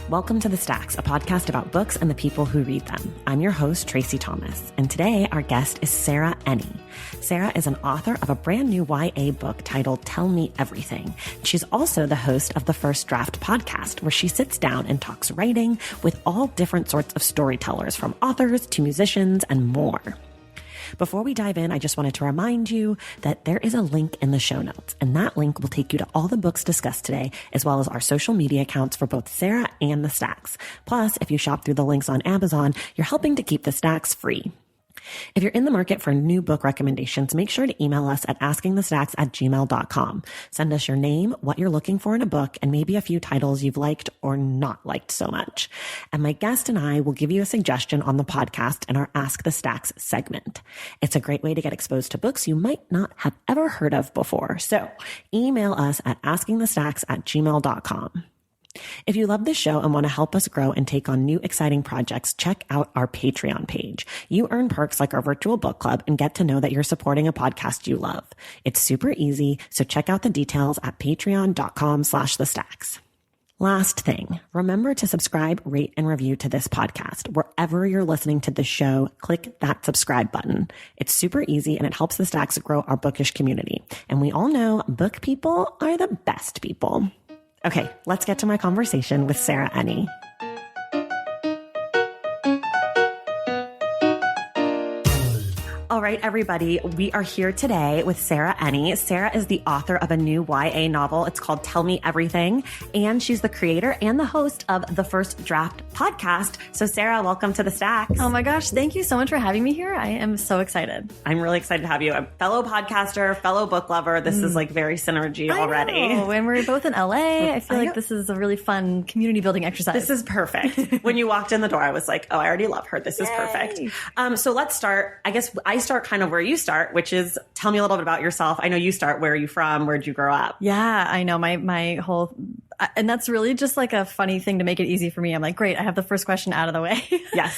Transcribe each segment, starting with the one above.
Welcome to The Stacks, a podcast about books and the people who read them. I'm your host, Tracy Thomas, and today our guest is Sarah Enni. Sarah is an author of a brand new YA book titled Tell Me Everything. She's also the host of the First Draft podcast, where she sits down and talks writing with all different sorts of storytellers, from authors to musicians and more. Before we dive in, I just wanted to remind you that there is a link in the show notes, and that link will take you to all the books discussed today, as well as our social media accounts for both Sarah and The Stacks. Plus, if you shop through the links on Amazon, you're helping to keep The Stacks free. If you're in the market for new book recommendations, make sure to email us at askingthestacks@gmail.com. Send us your name, what you're looking for in a book, and maybe a few titles you've liked or not liked so much. And my guest and I will give you a suggestion on the podcast in our Ask the Stacks segment. It's a great way to get exposed to books you might not have ever heard of before. So email us at askingthestacks@gmail.com. If you love this show and want to help us grow and take on new exciting projects, check out our Patreon page. You earn perks like our virtual book club and get to know that you're supporting a podcast you love. It's super easy, so check out the details at patreon.com/thestacks. Last thing, remember to subscribe, rate, and review to this podcast. Wherever you're listening to the show, click that subscribe button. It's super easy and it helps the Stacks grow our bookish community. And we all know book people are the best people. Okay, let's get to my conversation with Sarah Enni. All right, everybody, we are here today with Sarah Enni. Sarah is the author of a new YA novel. It's called Tell Me Everything, and she's the creator and the host of the First Draft podcast. So Sarah, welcome to The Stacks. Oh my gosh, thank you so much for having me here. I am so excited. I'm really excited to have you. A fellow podcaster, fellow book lover. This is like very synergy already. I know. And we're both in LA. I feel like this is a really fun community building exercise. This is perfect. When you walked in the door, I was like, oh, I already love her. This is perfect. So let's start. I guess I start kind of where you start, which is tell me a little bit about yourself. I know you start. Where are you from? Where'd you grow up? Yeah, I know my whole, and that's really just like a funny thing to make it easy for me. I'm like, great, I have the first question out of the way. Yes.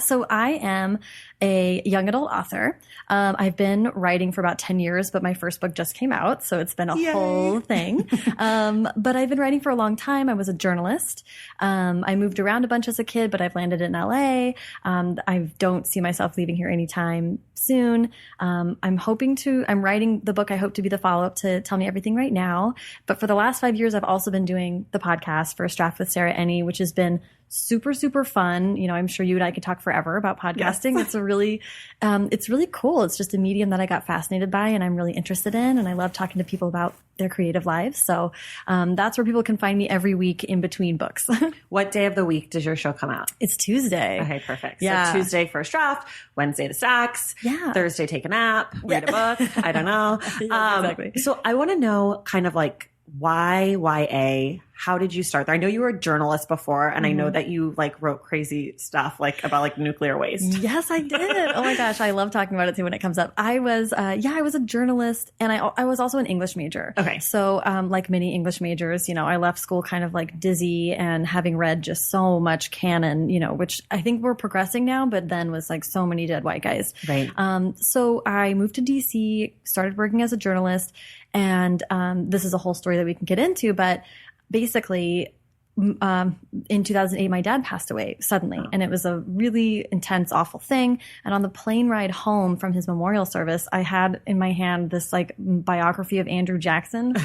So I am a young adult author. I've been writing for about 10 years, but my first book just came out. So it's been a whole thing. But I've been writing for a long time. I was a journalist. I moved around a bunch as a kid, but I've landed in LA. I don't see myself leaving here anytime soon. I'm writing the book I hope to be the follow-up to Tell Me Everything right now. But for the last 5 years, I've also been doing the podcast First Draft with Sarah Enni, which has been super, super fun. You know, I'm sure you and I could talk forever about podcasting. Yes. It's really cool. It's just a medium that I got fascinated by and I'm really interested in. And I love talking to people about their creative lives. So that's where people can find me every week in between books. What day of the week does your show come out? It's Tuesday. Okay, perfect. Yeah. So Tuesday, First Draft, Wednesday, The Stacks, Thursday, take a nap, read a book. I don't know. Exactly. So I want to know kind of like why YA? How did you start there? I know you were a journalist before, and I know that you like wrote crazy stuff like about like nuclear waste. Yes, I did. Oh my gosh, I love talking about it too when it comes up. I was a journalist, and I was also an English major. Okay, so like many English majors, you know, I left school kind of like dizzy and having read just so much canon, you know, which I think we're progressing now, but then was like so many dead white guys. Right. So I moved to DC, started working as a journalist, and this is a whole story that we can get into, but basically, in 2008, my dad passed away suddenly, and it was a really intense, awful thing. And on the plane ride home from his memorial service, I had in my hand this like biography of Andrew Jackson,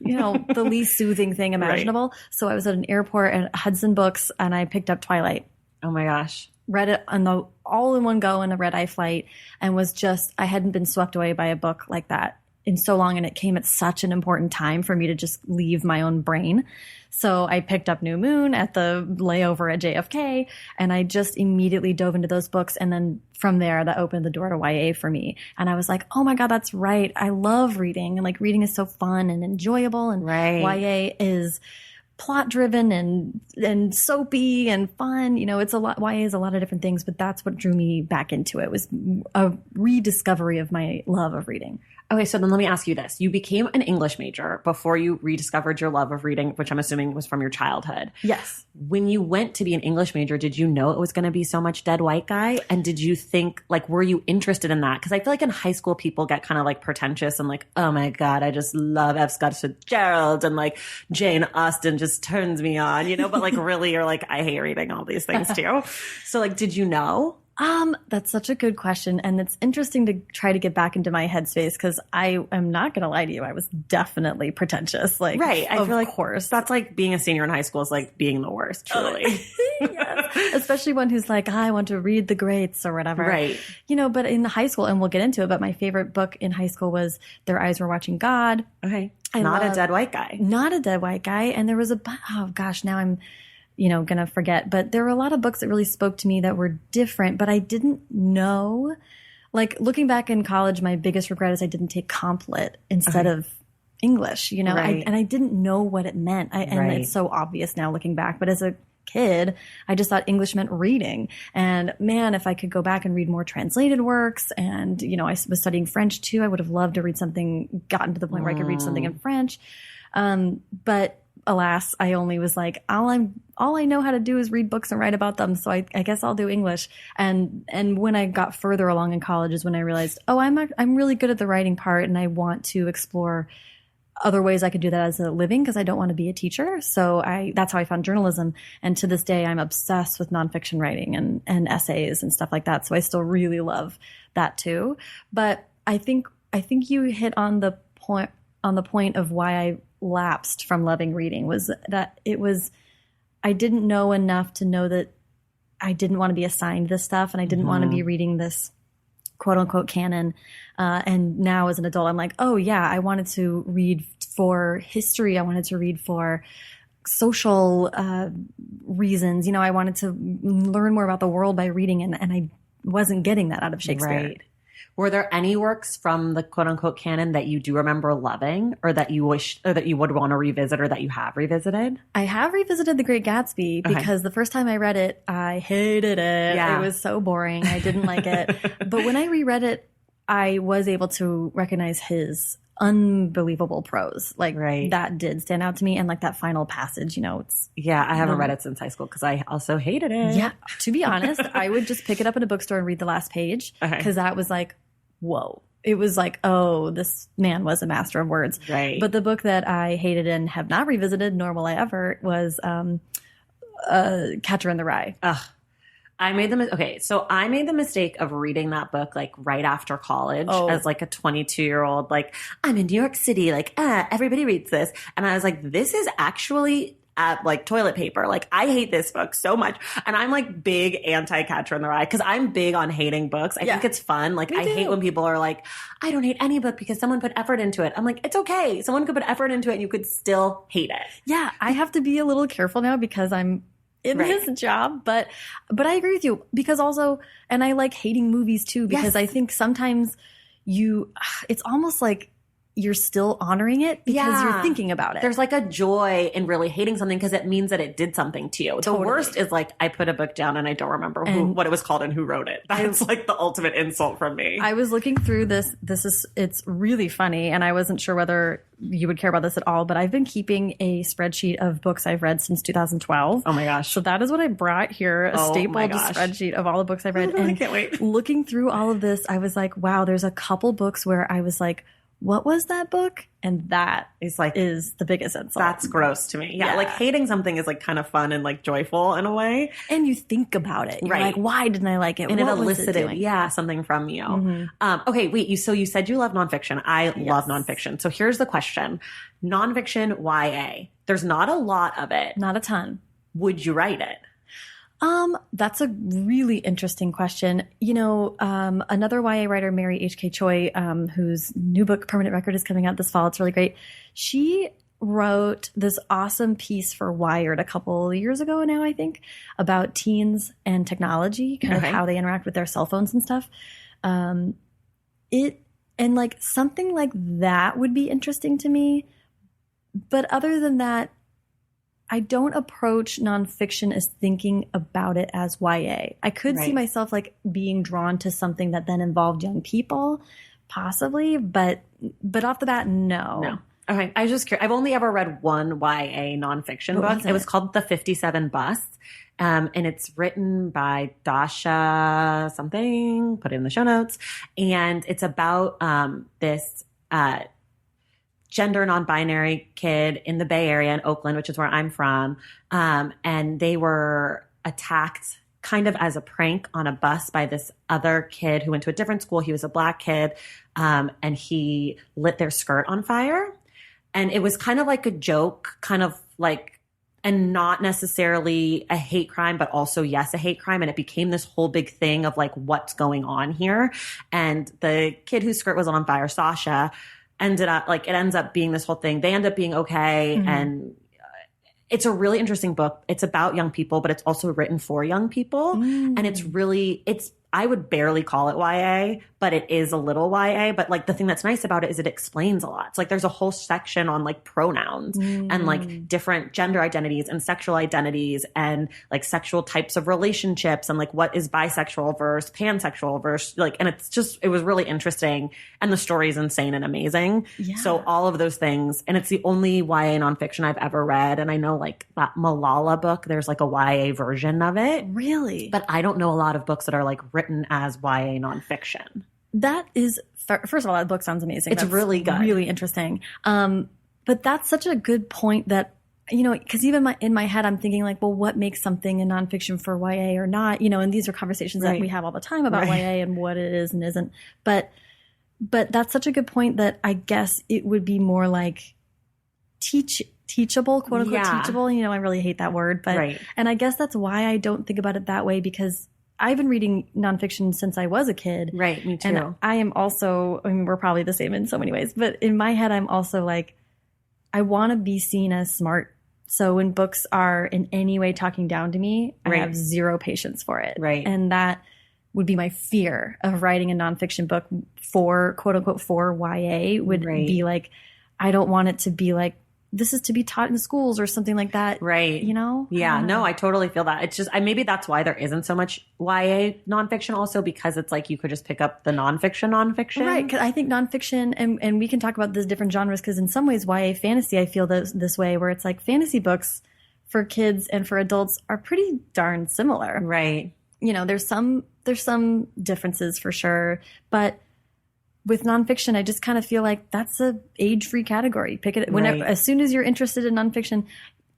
you know, the least soothing thing imaginable. Right. So I was at an airport at Hudson Books, and I picked up Twilight. Oh my gosh. Read it all in one go in a red-eye flight, and I hadn't been swept away by a book like that in so long, and it came at such an important time for me to just leave my own brain. So I picked up New Moon at the layover at JFK, and I just immediately dove into those books. And then from there, that opened the door to YA for me. And I was like, oh my God, that's right. I love reading, and like reading is so fun and enjoyable. And YA is plot driven and soapy and fun. You know, it's a lot. YA is a lot of different things, but that's what drew me back into it, was a rediscovery of my love of reading. Okay, so then let me ask you this. You became an English major before you rediscovered your love of reading, which I'm assuming was from your childhood. Yes. When you went to be an English major, did you know it was going to be so much dead white guy? And did you think, like, were you interested in that? Because I feel like in high school, people get kind of like pretentious and like, oh my God, I just love F. Scott Fitzgerald and like Jane Austen just turns me on, you know, but like really you're like, I hate reading all these things too. So like, did you know? That's such a good question. And it's interesting to try to get back into my headspace because I am not going to lie to you. I was definitely pretentious. Like, right. I feel like, of course. That's like being a senior in high school is like being the worst, truly. Yes. Especially one who's like, I want to read the greats or whatever. Right. You know, but in high school, and we'll get into it, but my favorite book in high school was Their Eyes Were Watching God. Okay. Not a dead white guy. Not a dead white guy. And there was oh gosh, now I'm going to forget. But there were a lot of books that really spoke to me that were different, but I didn't know. Like looking back in college, my biggest regret is I didn't take comp lit instead of English, you know, Right. and I didn't know what it meant. And it's so obvious now looking back, but as a kid, I just thought English meant reading. And man, if I could go back and read more translated works and, you know, I was studying French too, I would have loved to read something, gotten to the point where I could read something in French. But alas, I only was like, all I know how to do is read books and write about them. So I guess I'll do English. And when I got further along in college is when I realized, oh, I'm really good at the writing part and I want to explore other ways I could do that as a living because I don't want to be a teacher. So that's how I found journalism. And to this day, I'm obsessed with nonfiction writing and essays and stuff like that. So I still really love that too. But I think you hit on the point of why I lapsed from loving reading was that I didn't know enough to know that I didn't want to be assigned this stuff and I didn't want to be reading this quote unquote canon. And now as an adult, I'm like, oh yeah, I wanted to read for history. I wanted to read for social reasons. You know, I wanted to learn more about the world by reading and I wasn't getting that out of Shakespeare. Right. Were there any works from the quote unquote canon that you do remember loving or that you wish or that you would want to revisit or that you have revisited? I have revisited The Great Gatsby because the first time I read it, I hated it. Yeah. It was so boring. I didn't like it. But when I reread it, I was able to recognize his unbelievable prose. Like that did stand out to me. And like that final passage, you know, I haven't read it since high school because I also hated it. Yeah. To be honest, I would just pick it up in a bookstore and read the last page because that was like, whoa. It was like, oh, this man was a master of words. Right. But the book that I hated and have not revisited, nor will I ever, was Catcher in the Rye. Ugh. I made the mistake of reading that book like right after college as like a 22-year-old, like I'm in New York City, like everybody reads this. And I was like, this is actually like toilet paper. Like I hate this book so much. And I'm like big anti Catcher in the Rye because I'm big on hating books. I think it's fun. Like I hate when people are like, I don't hate any book because someone put effort into it. I'm like, it's okay. Someone could put effort into it and you could still hate it. Yeah. I have to be a little careful now because I'm in this job, but I agree with you because also, and I like hating movies too, because I think sometimes it's almost like you're still honoring it because you're thinking about it. There's like a joy in really hating something because it means that it did something to you. The worst is like I put a book down and I don't remember what it was called and who wrote it. That's like the ultimate insult from me. I was looking through this. It's really funny and I wasn't sure whether you would care about this at all, but I've been keeping a spreadsheet of books I've read since 2012. Oh my gosh. So that is what I brought here, a stapled spreadsheet of all the books I've read. And I can't wait. Looking through all of this, I was like, wow, there's a couple books where I was like, what was that book? And that is the biggest insult. That's gross to me. Yeah. Like hating something is like kind of fun and like joyful in a way. And you think about it. You're like, why didn't I like it? And it elicited, something from you. Mm-hmm. Okay, wait. So you said you love nonfiction. I love nonfiction. So here's the question. Nonfiction YA. There's not a lot of it. Not a ton. Would you write it? That's a really interesting question. You know, another YA writer, Mary H.K. Choi, whose new book, Permanent Record, is coming out this fall. It's really great. She wrote this awesome piece for Wired a couple of years ago now, I think, about teens and technology, kind of how they interact with their cell phones and stuff. And like something like that would be interesting to me. But other than that, I don't approach nonfiction as thinking about it as YA. I could see myself like being drawn to something that then involved young people, possibly, but off the bat, no. Okay, I was just curious. I've only ever read one YA nonfiction book. It was called The 57 Bus, and it's written by Dasha something. Put it in the show notes, and it's about this gender non-binary kid in the Bay Area in Oakland, which is where I'm from. And they were attacked kind of as a prank on a bus by this other kid who went to a different school. He was a Black kid, and he lit their skirt on fire. And it was kind of like a joke, kind of like, and not necessarily a hate crime, but also, yes, a hate crime. And it became this whole big thing of like, what's going on here? And the kid whose skirt was on fire, Sasha, ended up like, it ends up being this whole thing. They end up being okay. Mm-hmm. And it's a really interesting book. It's about young people, but it's also written for young people. Mm. And I would barely call it YA, but it is a little YA. But like the thing that's nice about it is it explains a lot. It's like there's a whole section on like pronouns and like different gender identities and sexual identities and like sexual types of relationships and like what is bisexual versus pansexual versus like, and it was really interesting. And the story is insane and amazing. Yeah. So all of those things. And it's the only YA nonfiction I've ever read. And I know like that Malala book, there's like a YA version of it. Really? But I don't know a lot of books that are like written as YA nonfiction. That is, first of all, that book sounds amazing. It's really good. Really interesting. But that's such a good point that, you know, because even in my head, I'm thinking like, well, what makes something a nonfiction for YA or not? You know, and these are conversations that we have all the time about YA and what it is and isn't. But that's such a good point that I guess it would be more like teachable, quote unquote, teachable. You know, I really hate that word, but, and I guess that's why I don't think about it that way, because I've been reading nonfiction since I was a kid. Right, me too. And I am also, I mean, we're probably the same in so many ways, but in my head, I'm also like, I want to be seen as smart. So when books are in any way talking down to me, I have zero patience for it. Right. And that would be my fear of writing a nonfiction book for, quote unquote, for YA would be like, I don't want it to be like, this is to be taught in schools or something like that. Right. You know? Yeah. No, I totally feel that. It's just, maybe that's why there isn't so much YA nonfiction also, because it's like you could just pick up the nonfiction. Right. Because I think nonfiction, and we can talk about the different genres, because in some ways YA fantasy, I feel this way, where it's like fantasy books for kids and for adults are pretty darn similar. Right. You know, there's some differences for sure, but with nonfiction, I just kind of feel like that's a age-free category. Pick it whenever, as soon as you're interested in nonfiction.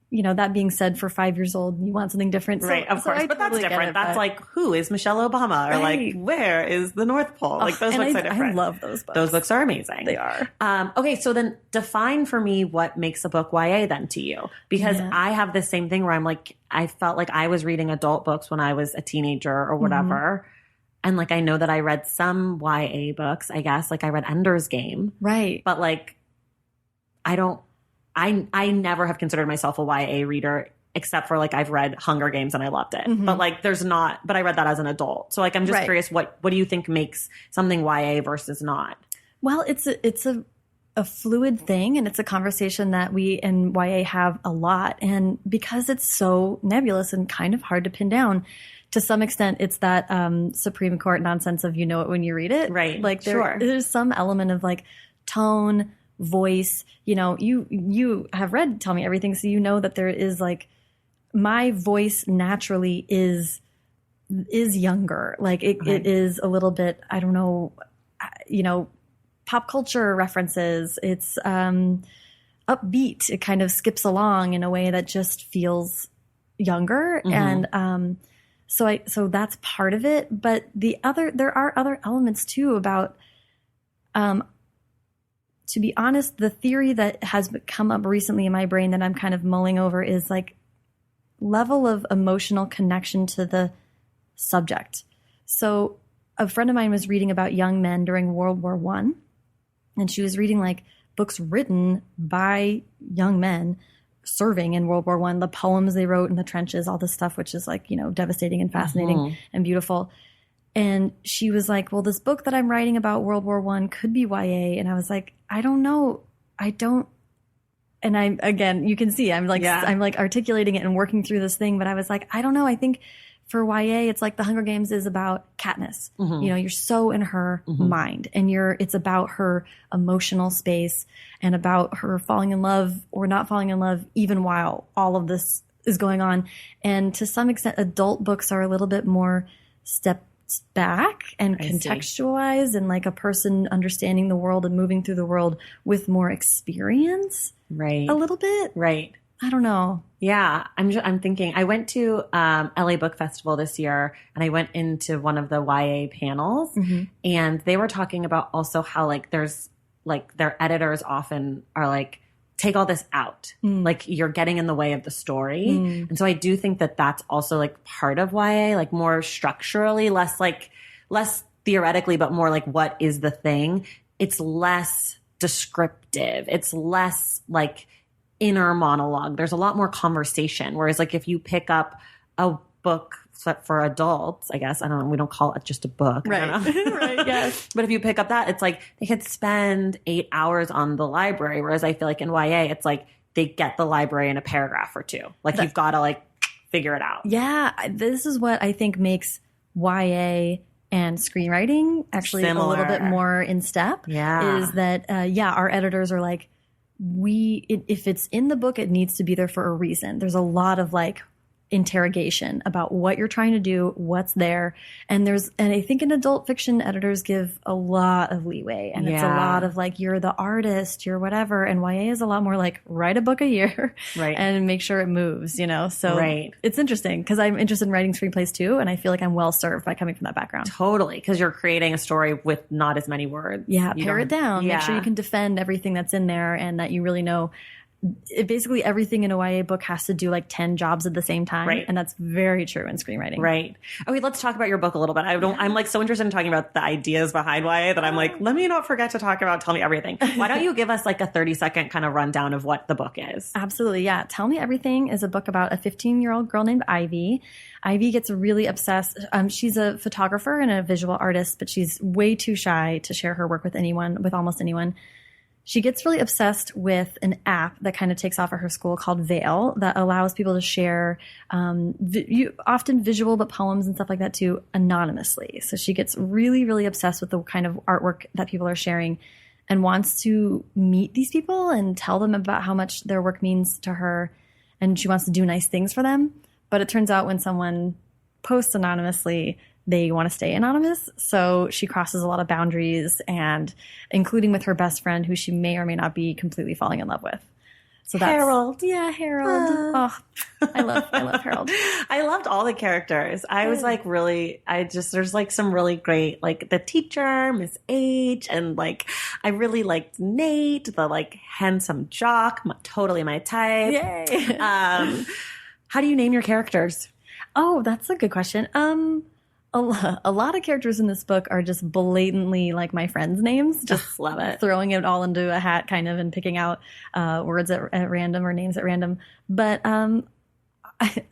You know, that being said, for 5 years old, you want something different. Right, of course. But that's different. That's like, who is Michelle Obama? Or like, where is the North Pole? Like, those books are different. I love those books. Those books are amazing. They are. Okay, so then define for me what makes a book YA then to you. Because I have the same thing where I'm like, I felt like I was reading adult books when I was a teenager or whatever. Mm-hmm. And like, I know that I read some YA books, I guess. Like I read Ender's Game. Right. But like, I never have considered myself a YA reader, except for like I've read Hunger Games and I loved it. Mm-hmm. But like but I read that as an adult. So like, I'm just curious, what do you think makes something YA versus not? Well, it's a fluid thing, and it's a conversation that we in YA have a lot. And because it's so nebulous and kind of hard to pin down, to some extent, it's that Supreme Court nonsense of you know it when you read it. Right. Like there's some element of like tone, voice. You know, you have read Tell Me Everything, so you know that there is like my voice naturally is younger. Like it is a little bit, I don't know, you know, pop culture references. It's upbeat. It kind of skips along in a way that just feels younger. Mm-hmm. And so that's part of it. But there are other elements too about, to be honest, the theory that has come up recently in my brain that I'm kind of mulling over is like level of emotional connection to the subject. So a friend of mine was reading about young men during World War I, and she was reading like books written by young men serving in World War I, the poems they wrote in the trenches, all this stuff, which is like, you know, devastating and fascinating and beautiful. And she was like, well, this book that I'm writing about World War I could be YA. And I was like, I don't know. I don't. And again, you can see, I'm like articulating it and working through this thing, but I was like, I don't know. I think for YA, it's like The Hunger Games is about Katniss. Mm-hmm. You know, you're so in her mind, and it's about her emotional space and about her falling in love or not falling in love, even while all of this is going on. And to some extent, adult books are a little bit more back and I contextualize and like a person understanding the world and moving through the world with more experience. Right. A little bit. Right. I don't know. Yeah, I'm thinking. I went to LA Book Festival this year, and I went into one of the YA panels, and they were talking about also how like there's like their editors often are like, take all this out, like you're getting in the way of the story, and so I do think that that's also like part of YA, like more structurally, less theoretically, but more like what is the thing. It's less descriptive. It's less like inner monologue. There's a lot more conversation. Whereas like if you pick up a book for adults, I guess, I don't know, we don't call it just a book. Right. I don't know. Right. Yes. But if you pick up that, it's like they could spend 8 hours on the library. Whereas I feel like in YA, it's like they get the library in a paragraph or two. Like you've got to like figure it out. Yeah. This is what I think makes YA and screenwriting actually Similar. a little bit more in step. Yeah. Is that, our editors are like, if it's in the book, it needs to be there for a reason. There's a lot of like interrogation about what you're trying to do, what's there. And I think in adult fiction, editors give a lot of leeway, and it's a lot of like, you're the artist, you're whatever. And YA is a lot more like, write a book a year and make sure it moves, So it's interesting because I'm interested in writing screenplays too. And I feel like I'm well served by coming from that background. Totally. Because you're creating a story with not as many words. Yeah. Pare it down. Yeah. Make sure you can defend everything that's in there and that you really know. Basically everything in a YA book has to do like 10 jobs at the same time. Right. And that's very true in screenwriting. Right. Okay, let's talk about your book a little bit. I'm like so interested in talking about the ideas behind YA that I'm like, let me not forget to talk about Tell Me Everything. Why don't you give us like a 30-second kind of rundown of what the book is? Absolutely. Yeah. Tell Me Everything is a book about a 15-year-old girl named Ivy. Ivy gets really obsessed. She's a photographer and a visual artist, but she's way too shy to share her work with almost anyone. She gets really obsessed with an app that kind of takes off at her school called Veil that allows people to share often visual, but poems and stuff like that too, anonymously. So she gets really, really obsessed with the kind of artwork that people are sharing and wants to meet these people and tell them about how much their work means to her. And she wants to do nice things for them. But it turns out when someone posts anonymously, they want to stay anonymous. So she crosses a lot of boundaries, and including with her best friend, who she may or may not be completely falling in love with. So that's Harold. Yeah, Harold. Oh, I love Harold. I loved all the characters. I was like there's like some really great, like the teacher, Miss H, and like I really liked Nate, the like handsome jock, totally my type. Yay. How do you name your characters? Oh, that's a good question. A lot of characters in this book are just blatantly like my friends' names. Just love it. Throwing it all into a hat kind of and picking out words at random or names at random. But I'm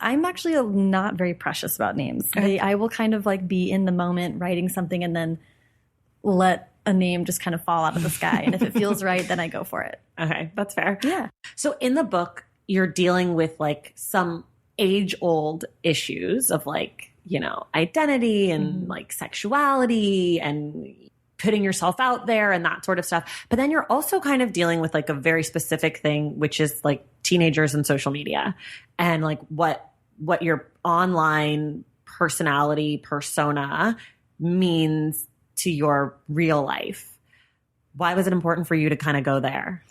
actually not very precious about names. I will kind of like be in the moment writing something and then let a name just kind of fall out of the sky. And if it feels right, then I go for it. Okay, that's fair. Yeah. So in the book, you're dealing with like some age-old issues of like, identity and like sexuality and putting yourself out there and that sort of stuff. But then you're also kind of dealing with like a very specific thing, which is like teenagers and social media and like what your online persona means to your real life. Why was it important for you to kind of go there?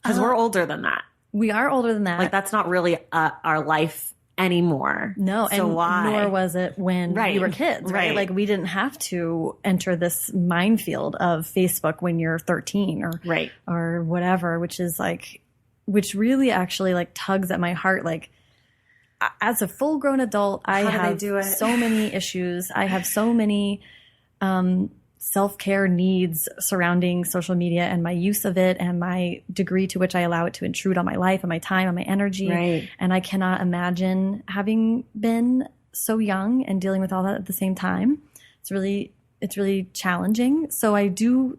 Because we're older than that. We are older than that. Like that's not really our life anymore. No, so and why? Nor was it when we were kids, right? Like we didn't have to enter this minefield of Facebook when you're 13 or whatever, which really actually like tugs at my heart. Like as a full grown adult, I have so many issues. I have so many self-care needs surrounding social media and my use of it and my degree to which I allow it to intrude on my life and my time and my energy. Right. And I cannot imagine having been so young and dealing with all that at the same time. It's really challenging. So I do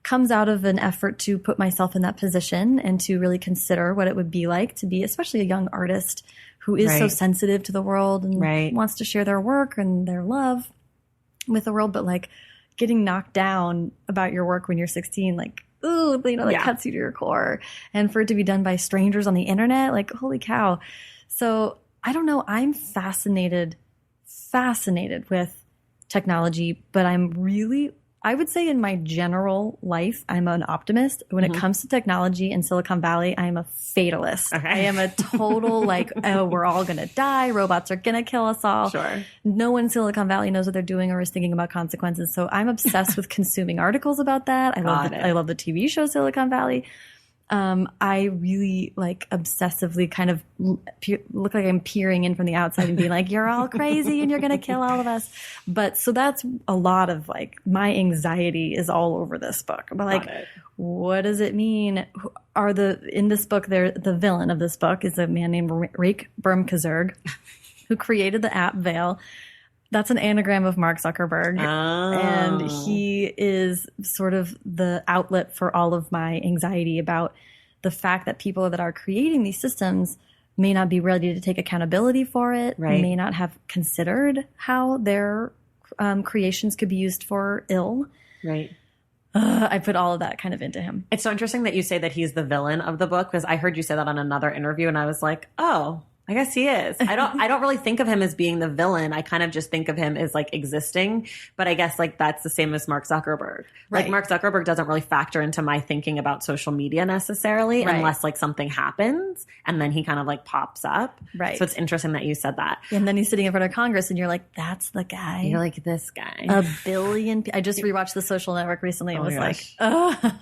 comes out of an effort to put myself in that position and to really consider what it would be like to be, especially a young artist who is so sensitive to the world and wants to share their work and their love with the world, but like getting knocked down about your work when you're 16, like, ooh, that cuts you to your core. And for it to be done by strangers on the internet, like, holy cow. So I don't know. I'm fascinated fascinated with technology, but I would say in my general life, I'm an optimist. When it comes to technology in Silicon Valley, I'm a fatalist. Okay. I am a total oh, we're all going to die. Robots are going to kill us all. Sure. No one in Silicon Valley knows what they're doing or is thinking about consequences. So I'm obsessed with consuming articles about that. I love the TV show Silicon Valley. I really obsessively kind of look like I'm peering in from the outside and being like, you're all crazy and you're going to kill all of us. But so that's a lot of my anxiety is all over this book. But what does it mean? In this book, the villain of this book is a man named Rake Burmkazerg, who created the app Veil. That's an anagram of Mark Zuckerberg. Oh. And he is sort of the outlet for all of my anxiety about the fact that people that are creating these systems may not be ready to take accountability for it, may not have considered how their creations could be used for ill. Right. I put all of that kind of into him. It's so interesting that you say that he's the villain of the book, because I heard you say that on another interview and I was like, oh, I guess he is. I don't really think of him as being the villain. I kind of just think of him as existing. But I guess that's the same as Mark Zuckerberg. Right. Mark Zuckerberg doesn't really factor into my thinking about social media necessarily, unless something happens and then he kind of pops up. Right. So it's interesting that you said that. And then he's sitting in front of Congress and you're like, that's the guy. You're like, this guy. A billion. I just rewatched The Social Network recently and was gosh. like,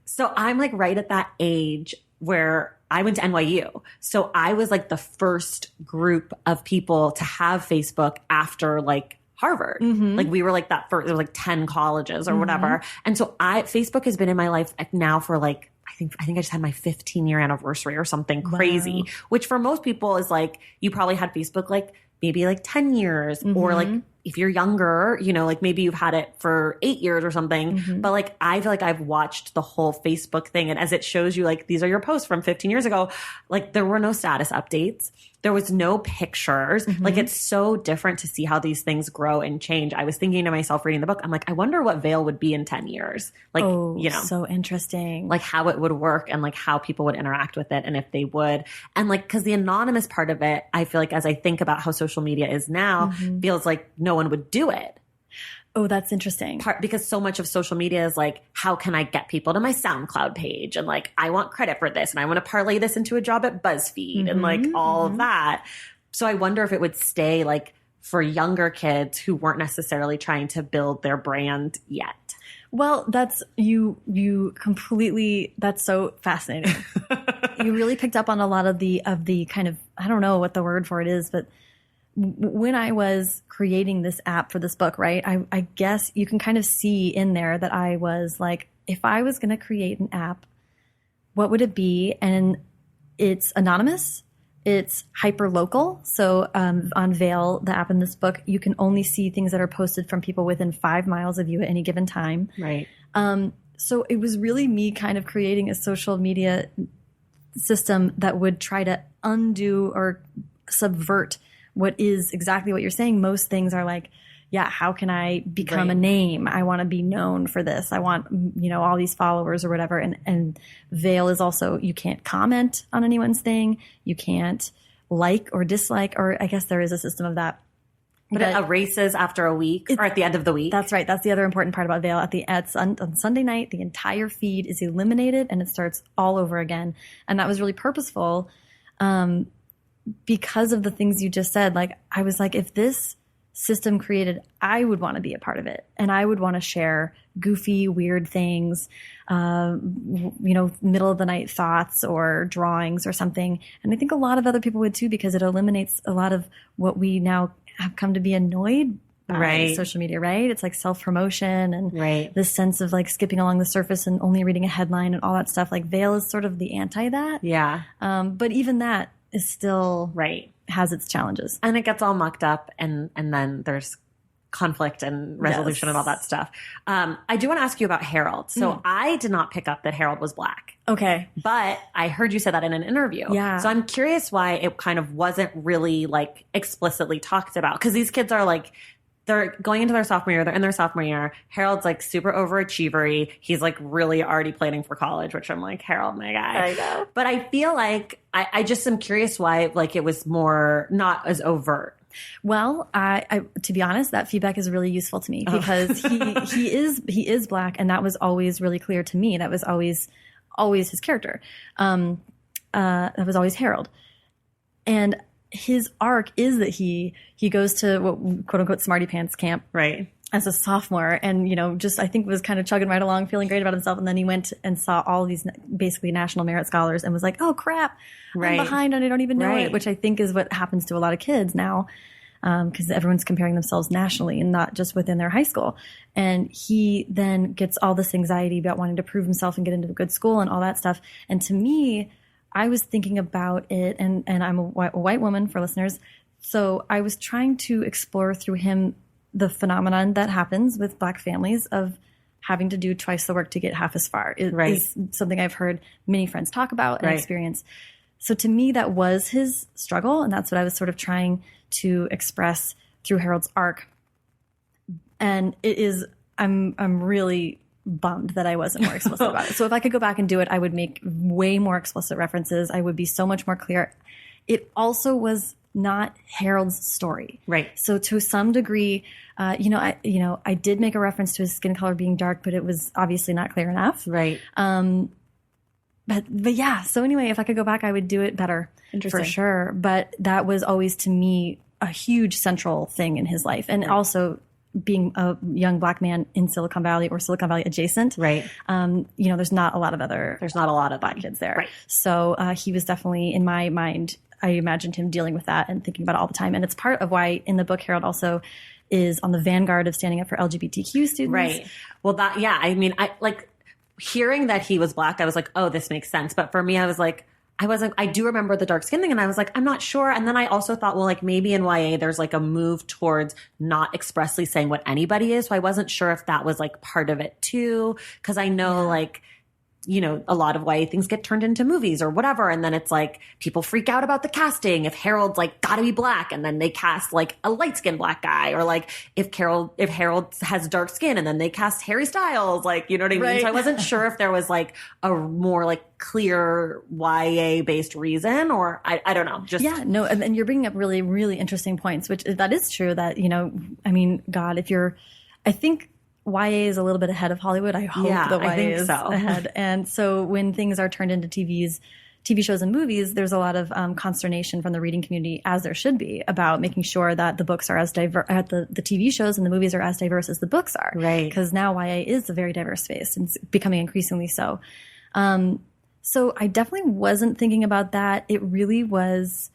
So I'm right at that age where I went to NYU. So I was the first group of people to have Facebook after Harvard. We were that first, there was 10 colleges or whatever. And so Facebook has been in my life now for I think I just had my 15-year anniversary or something crazy, which for most people is you probably had Facebook maybe 10 years or if you're younger, maybe you've had it for 8 years or something. But I feel I've watched the whole Facebook thing. And as it shows you, these are your posts from 15 years ago, there were no status updates. There was no pictures. It's so different to see how these things grow and change. I was thinking to myself reading the book, I'm I wonder what Veil would be in 10 years. So interesting. How it would work and how people would interact with it and if they would. And because the anonymous part of it, I feel as I think about how social media is now, feels no one would do it. Oh, that's interesting. Because so much of social media is how can I get people to my SoundCloud page? And I want credit for this and I want to parlay this into a job at BuzzFeed and all of that. So I wonder if it would stay for younger kids who weren't necessarily trying to build their brand yet. Well, that's that's so fascinating. You really picked up on a lot of the kind of, I don't know what the word for it is, but when I was creating this app for this book, right, I guess you can kind of see in there that I was if I was going to create an app, what would it be? And it's anonymous. It's hyper local. So on Veil, the app in this book, you can only see things that are posted from people within 5 miles of you at any given time. Right. So it was really me kind of creating a social media system that would try to undo or subvert what is exactly what you're saying. Most things are how can I become a name? I want to be known for this. I want, all these followers or whatever. And Veil is also, you can't comment on anyone's thing. You can't like or dislike, or I guess there is a system of that. But it erases after a week or at the end of the week. That's right. That's the other important part about Veil. On Sunday night, the entire feed is eliminated and it starts all over again. And that was really purposeful. Because of the things you just said, I was if this system created, I would want to be a part of it. And I would want to share goofy, weird things, middle of the night thoughts or drawings or something. And I think a lot of other people would too, because it eliminates a lot of what we now have come to be annoyed by social media, right? It's self-promotion and this sense of skipping along the surface and only reading a headline and all that stuff. Veil is sort of the anti that. Yeah. But even that is still has its challenges. And it gets all mucked up and then there's conflict and resolution and all that stuff. I do want to ask you about Harold. So I did not pick up that Harold was Black. Okay. But I heard you say that in an interview. Yeah. So I'm curious why it kind of wasn't really explicitly talked about. Because these kids are they're going into their sophomore year. They're in their sophomore year. Harold's super overachievery. He's really already planning for college, which I'm Harold, my guy. I know. But I feel I just am curious why it was more not as overt. Well, I to be honest, that feedback is really useful to me because he is Black, and that was always really clear to me. That was always his character. That was always Harold, and his arc is that he goes to what, quote unquote smarty pants camp, right, as a sophomore, and just I think was kind of chugging right along, feeling great about himself, and then he went and saw all these basically national merit scholars and was like, oh crap, I'm behind and I don't even know it, which I think is what happens to a lot of kids now, because everyone's comparing themselves nationally and not just within their high school. And he then gets all this anxiety about wanting to prove himself and get into a good school and all that stuff. And to me, I was thinking about it, and I'm a white woman for listeners, so I was trying to explore through him the phenomenon that happens with Black families of having to do twice the work to get half as far. It is something I've heard many friends talk about and experience. So to me, that was his struggle, and that's what I was sort of trying to express through Harold's arc. And it is, I'm really bummed that I wasn't more explicit about it. So if I could go back and do it, I would make way more explicit references. I would be so much more clear. It also was not Harold's story. Right. So to some degree, I did make a reference to his skin color being dark, but it was obviously not clear enough. Right. But yeah. So anyway, if I could go back, I would do it better for sure. But that was always to me a huge central thing in his life. And also being a young Black man in Silicon Valley or Silicon Valley adjacent. Right. There's not a lot of Black kids there. Right. So he was definitely in my mind, I imagined him dealing with that and thinking about it all the time. And it's part of why in the book, Harold also is on the vanguard of standing up for LGBTQ students. Right. Well, I like hearing that he was Black, I was like, oh, this makes sense. But for me, I do remember the dark skin thing, and I was like, I'm not sure. And then I also thought, well, like maybe in YA, there's like a move towards not expressly saying what anybody is. So I wasn't sure if that was like part of it too. Cause I know a lot of YA things get turned into movies or whatever. And then it's like people freak out about the casting. If Harold's like gotta be Black, and then they cast like a light skinned Black guy, or like if Harold has dark skin and then they cast Harry Styles, like, you know what I mean? Right. So I wasn't sure if there was like a more like clear YA based reason, or I don't know. And you're bringing up really, really interesting points, which that is true that, I think YA is a little bit ahead of Hollywood. I hope that YA is ahead. And so when things are turned into TV shows and movies, there's a lot of consternation from the reading community, as there should be, about making sure that the books are as diverse, the TV shows and the movies are as diverse as the books are. Right. Because now YA is a very diverse space, and it's becoming increasingly so. So I definitely wasn't thinking about that. It really was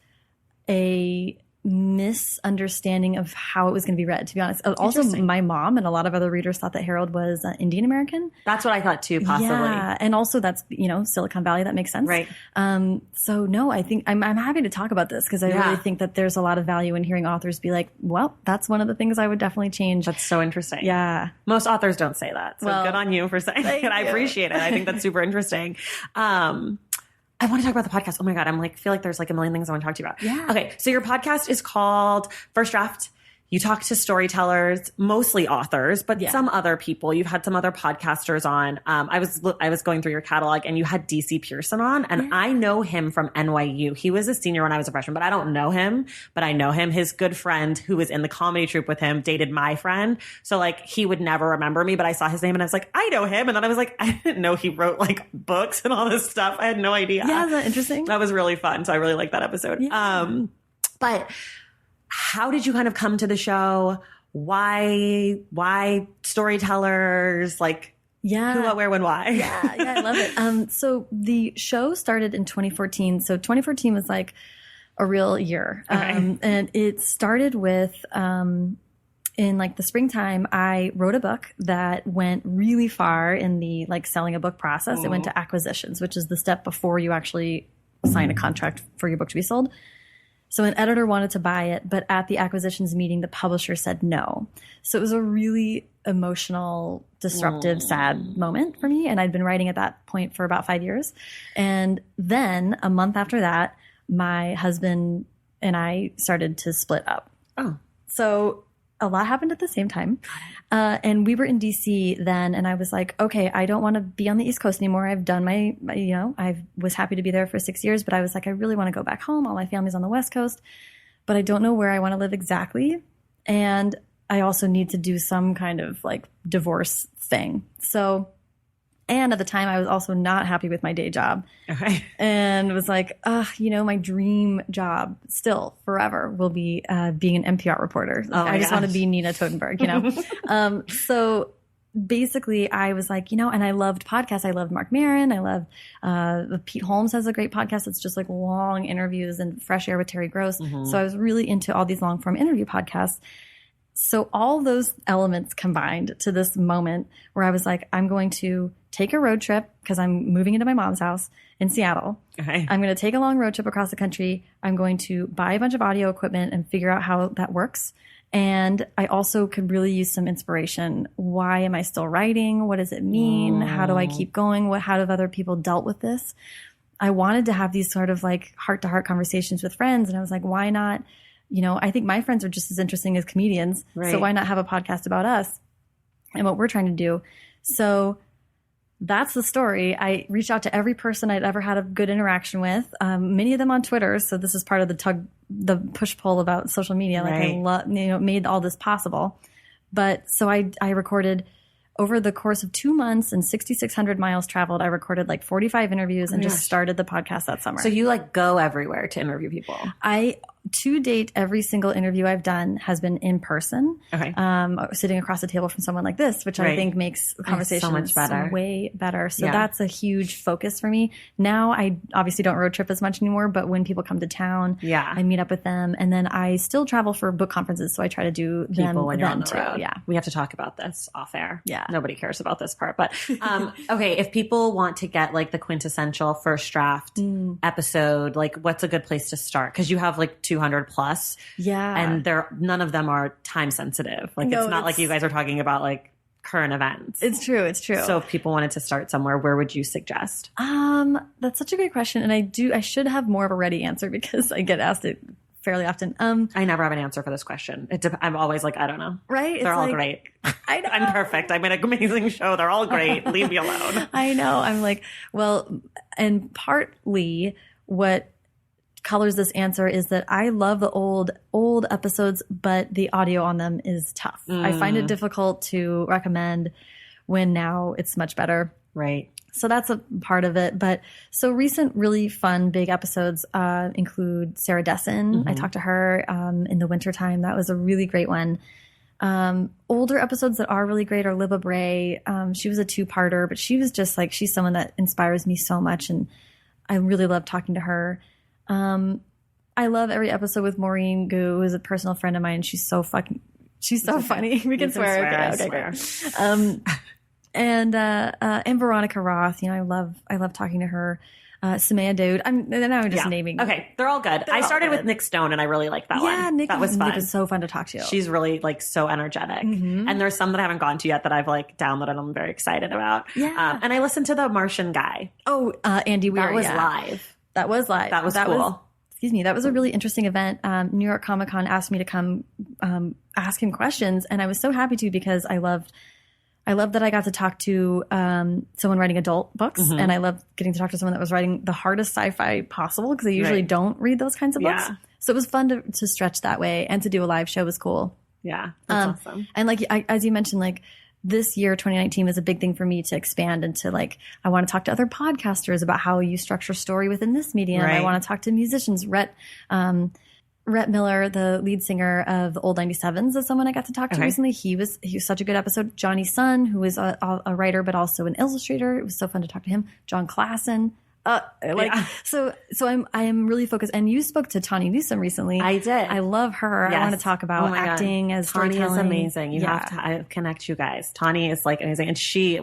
a misunderstanding of how it was going to be read, to be honest. Also, my mom and a lot of other readers thought that Harold was Indian American. That's what I thought too, possibly. Yeah, and also that's, Silicon Valley, that makes sense. Right. So no, I think I'm happy to talk about this because I really think that there's a lot of value in hearing authors be like, well, that's one of the things I would definitely change. That's so interesting. Yeah. Most authors don't say that. So good on you for saying it. I appreciate it. I think that's super interesting. I want to talk about the podcast. Oh my God. Feel like there's like a million things I want to talk to you about. Yeah. Okay. So your podcast is called First Draft. You talk to storytellers, mostly authors, but some other people. You've had some other podcasters on. I was going through your catalog, and you had DC Pearson on, and I know him from NYU. He was a senior when I was a freshman, but I don't know him, but I know him. His good friend who was in the comedy troupe with him dated my friend. So like he would never remember me, but I saw his name and I was like, I know him. And then I was like, I didn't know he wrote like books and all this stuff. I had no idea. Yeah, is that interesting? That was really fun. So I really liked that episode. Yeah. But how did you kind of come to the show? Why storytellers? Like, who, what, where, when, why? Yeah, I love it. So the show started in 2014. So 2014 was like a real year. Okay. And it started with, in like the springtime, I wrote a book that went really far in the like selling a book process. It went to acquisitions, which is the step before you actually sign a contract for your book to be sold. So an editor wanted to buy it, but at the acquisitions meeting, the publisher said no. So it was a really emotional, disruptive, sad moment for me. And I'd been writing at that point for about 5 years. And then a month after that, my husband and I started to split up. Oh. So a lot happened at the same time. And we were in DC then, and I was like, okay, I don't want to be on the East Coast anymore. I've done I was happy to be there for 6 years, but I was like, I really want to go back home. All my family's on the West Coast. but I don't know where I want to live exactly. And I also need to do some kind of like divorce thing. So, and at the time I was also not happy with my day job. Okay. And was like, my dream job still forever will be being an NPR reporter. I just want to be Nina Totenberg, So basically I was like, and I loved podcasts. I loved Mark Maron. I love Pete Holmes has a great podcast. It's just like long interviews and Fresh Air with Terry Gross. So I was really into all these long form interview podcasts. So all those elements combined to this moment where I was like, I'm going to take a road trip because I'm moving into my mom's house in Seattle. Okay. I'm going to take a long road trip across the country. I'm going to buy a bunch of audio equipment and figure out how that works. And I also could really use some inspiration. Why am I still writing? What does it mean? How do I keep going? How have other people dealt with this? I wanted to have these sort of like heart-to-heart conversations with friends. And I was like, why not? I think my friends are just as interesting as comedians. Right. So why not have a podcast about us and what we're trying to do? So that's the story. I reached out to every person I'd ever had a good interaction with, many of them on Twitter. So this is part of the push-pull about social media. Like I made all this possible. But so I recorded over the course of 2 months and 6,600 miles traveled. I recorded like 45 interviews and just started the podcast that summer. So you like go everywhere to interview people? To date, every single interview I've done has been in person. Okay. Sitting across the table from someone like this, which I think makes conversations so much better. Way better. So that's a huge focus for me. Now I obviously don't road trip as much anymore, but when people come to town, I meet up with them. And then I still travel for book conferences. So I try to do them when you're on the too. road. Yeah. We have to talk about this off air. Yeah. Nobody cares about this part. But okay, if people want to get like the quintessential first draft episode, like what's a good place to start? Because you have like 200 plus. Yeah. And none of them are time sensitive. Like it's not like you guys are talking about like current events. It's true. So if people wanted to start somewhere, where would you suggest? That's such a great question. And I should have more of a ready answer because I get asked it fairly often. I never have an answer for this question. I'm always like, I don't know. Right? They're all great. I know. I'm perfect. I'm an amazing show. They're all great. Leave me alone. I know. I'm like, well, and partly what colors this answer is that I love the old episodes, but the audio on them is tough. I find it difficult to recommend when now it's much better. Right. So that's a part of it. But so recent really fun big episodes include Sarah Dessen. I talked to her in the wintertime. That was a really great one. Older episodes that are really great are Libba Bray. She was a two-parter, but she was just like, she's someone that inspires me so much. And I really love talking to her. I love every episode with Maureen Gu, who is a personal friend of mine. She's so funny. We can swear. Okay. And Veronica Roth, I love talking to her. Samaya Daoud. I'm just naming. Okay, they're all good. I started with Nick Stone, and I really liked that one. Yeah, Nick was fun. Nick was so fun to talk to. She's really like so energetic, and there's some that I haven't gone to yet that I've like downloaded. And I'm very excited about. Yeah, and I listened to the Martian guy. Oh, Andy Weir. That was live. That was live. That was cool. That was a really interesting event. New York Comic Con asked me to come ask him questions, and I was so happy to because I loved that I got to talk to someone writing adult books, and I loved getting to talk to someone that was writing the hardest sci-fi possible because I usually don't read those kinds of books. So it was fun to stretch that way, and to do a live show was cool. Yeah, that's awesome. And like as you mentioned, like this year, 2019 was a big thing for me to expand into like, I want to talk to other podcasters about how you structure story within this medium. Right. I want to talk to musicians. Rhett Miller, the lead singer of the Old 97s, is someone I got to talk to recently. He was such a good episode. Johnny Sun, who is a writer, but also an illustrator. It was so fun to talk to him. John Klassen. So I am really focused. And you spoke to Tawny Newsome recently. I did. I love her. Yes. I want to talk about acting as Tawny storytelling. is amazing. You have to connect you guys. Tawny is like amazing. And she's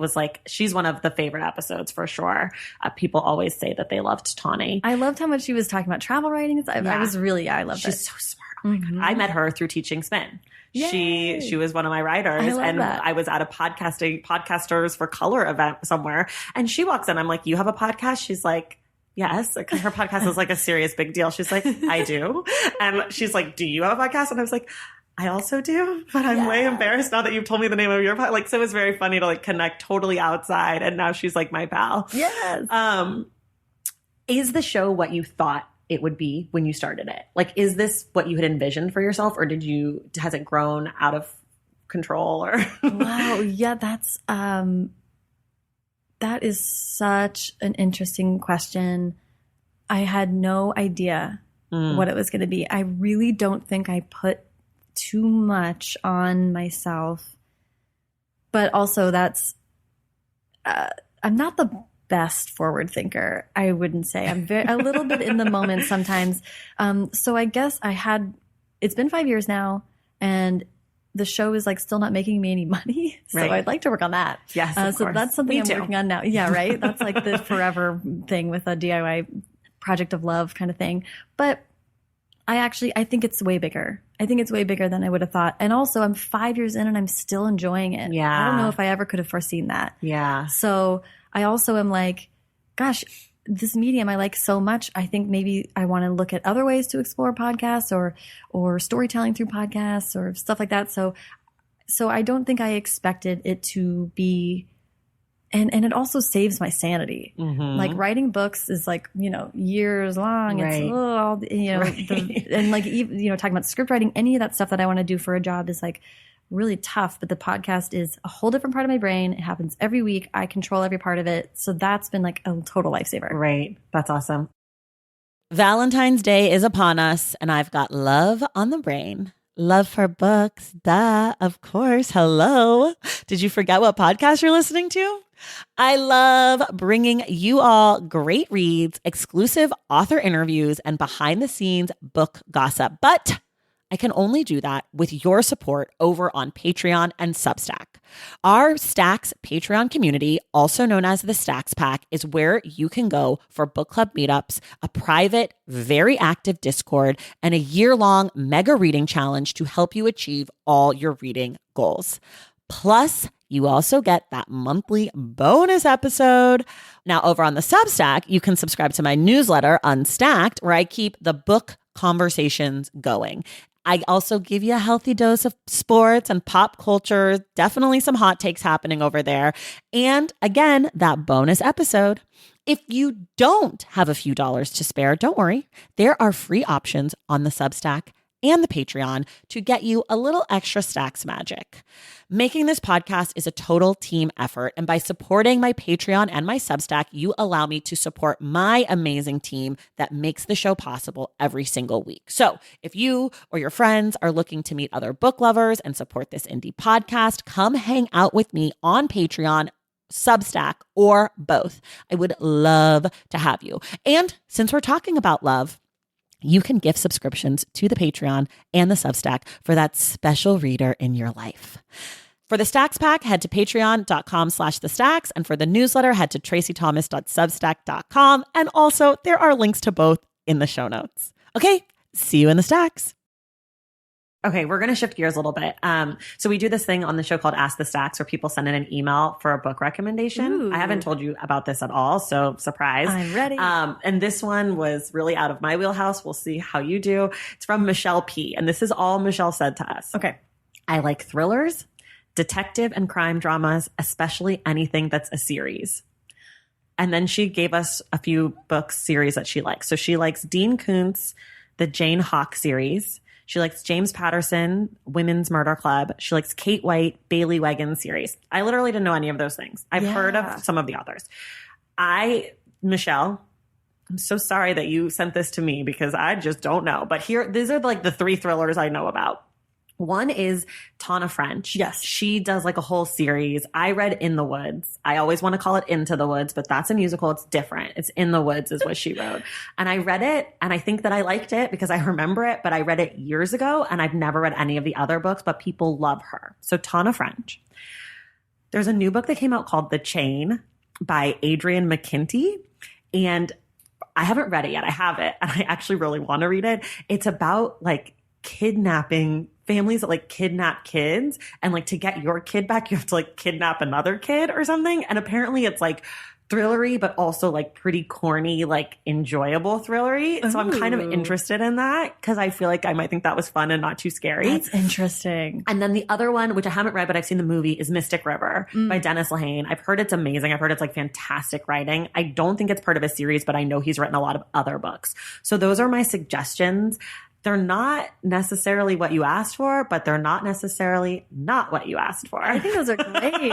one of the favorite episodes for sure. People always say that they loved Tawny. I loved how much she was talking about travel writing. I loved it. She's so smart. Oh my God. I met her through teaching spin. Yay. She was one of my writers, and I was at a Podcasters for Color event somewhere, and she walks in. I'm like, "You have a podcast?" She's like, "Yes." Like, her podcast is like a serious big deal. She's like, "I do," and she's like, "Do you have a podcast?" And I was like, "I also do, but I'm way embarrassed now that you've told me the name of your podcast." Like, so it was very funny to like connect totally outside, and now she's like my pal. Yes. Is the show what you thought it would be when you started it? Like, is this what you had envisioned for yourself, or has it grown out of control? Or Wow, yeah, that is such an interesting question. I had no idea what it was going to be. I really don't think I put too much on myself, but also I'm not the best forward thinker. I wouldn't say. I'm a little bit in the moment sometimes. So I guess it's been 5 years now, and the show is like still not making me any money. So right. I'd like to work on that. Yes, of so course. that's something I'm working on now. Yeah, right. That's like the forever thing with a DIY project of love kind of thing. But I think it's way bigger. I think it's way bigger than I would have thought. And also I'm 5 years in and I'm still enjoying it. Yeah. I don't know if I ever could have foreseen that. Yeah. So I also am like, gosh, this medium I like so much. I think maybe I want to look at other ways to explore podcasts or storytelling through podcasts or stuff like that. So I don't think I expected it to be, and it also saves my sanity. Mm-hmm. Like writing books is like, years long. Right. It's, and like, even, talking about script writing, any of that stuff that I want to do for a job is like really tough. But the podcast is a whole different part of my brain. It happens every week. I control every part of it. So that's been like a total lifesaver. Right. That's awesome. Valentine's Day is upon us, and I've got love on the brain. Love for books. Duh, of course. Hello. Did you forget what podcast you're listening to? I love bringing you all great reads, exclusive author interviews, and behind the scenes book gossip. But I can only do that with your support over on Patreon and Substack. Our Stacks Patreon community, also known as the Stacks Pack, is where you can go for book club meetups, a private, very active Discord, and a year-long mega reading challenge to help you achieve all your reading goals. Plus, you also get that monthly bonus episode. Now, over on the Substack, you can subscribe to my newsletter, Unstacked, where I keep the book conversations going. I also give you a healthy dose of sports and pop culture, definitely some hot takes happening over there. And again, that bonus episode. If you don't have a few dollars to spare, don't worry. There are free options on the Substack and the Patreon to get you a little extra Stacks magic. Making this podcast is a total team effort, and by supporting my Patreon and my Substack, you allow me to support my amazing team that makes the show possible every single week. So if you or your friends are looking to meet other book lovers and support this indie podcast, come hang out with me on Patreon, Substack, or both. I would love to have you. And since we're talking about love, you can gift subscriptions to the Patreon and the Substack for that special reader in your life. For the Stacks Pack, head to patreon.com/thestacks. And for the newsletter, head to traceythomas.substack.com. And also, there are links to both in the show notes. Okay, see you in the Stacks. Okay, we're going to shift gears a little bit. So we do this thing on the show called Ask the Stacks, where people send in an email for a book recommendation. Ooh. I haven't told you about this at all, so surprise. I'm ready. And this one was really out of my wheelhouse. We'll see how you do. It's from Michelle P. And this is all Michelle said to us. Okay. I like thrillers, detective and crime dramas, especially anything that's a series. And then she gave us a few book series that she likes. So she likes Dean Koontz, the Jane Hawk series. She likes James Patterson, Women's Murder Club. She likes Kate White, Bailey Weggins series. I literally didn't know any of those things. I've heard of some of the authors. Michelle, I'm so sorry that you sent this to me because I just don't know. But these are like the three thrillers I know about. One is Tana French. Yes. She does like a whole series. I read In the Woods. I always want to call it Into the Woods, but that's a musical. It's different. It's In the Woods is what she wrote. And I read it and I think that I liked it because I remember it, but I read it years ago and I've never read any of the other books, but people love her. So Tana French. There's a new book that came out called The Chain by Adrienne McKinty. And I haven't read it yet. I have it. And I actually really want to read it. It's about like kidnapping families that like kidnap kids, and like to get your kid back, you have to like kidnap another kid or something. And apparently it's like thrillery, but also like pretty corny, like enjoyable thrillery. So I'm kind of interested in that because I feel like I might think that was fun and not too scary. That's interesting. And then the other one, which I haven't read, but I've seen the movie, is Mystic River by Dennis Lehane. I've heard it's amazing. I've heard it's like fantastic writing. I don't think it's part of a series, but I know he's written a lot of other books. So those are my suggestions. They're not necessarily what you asked for, but they're not necessarily not what you asked for. I think those are great.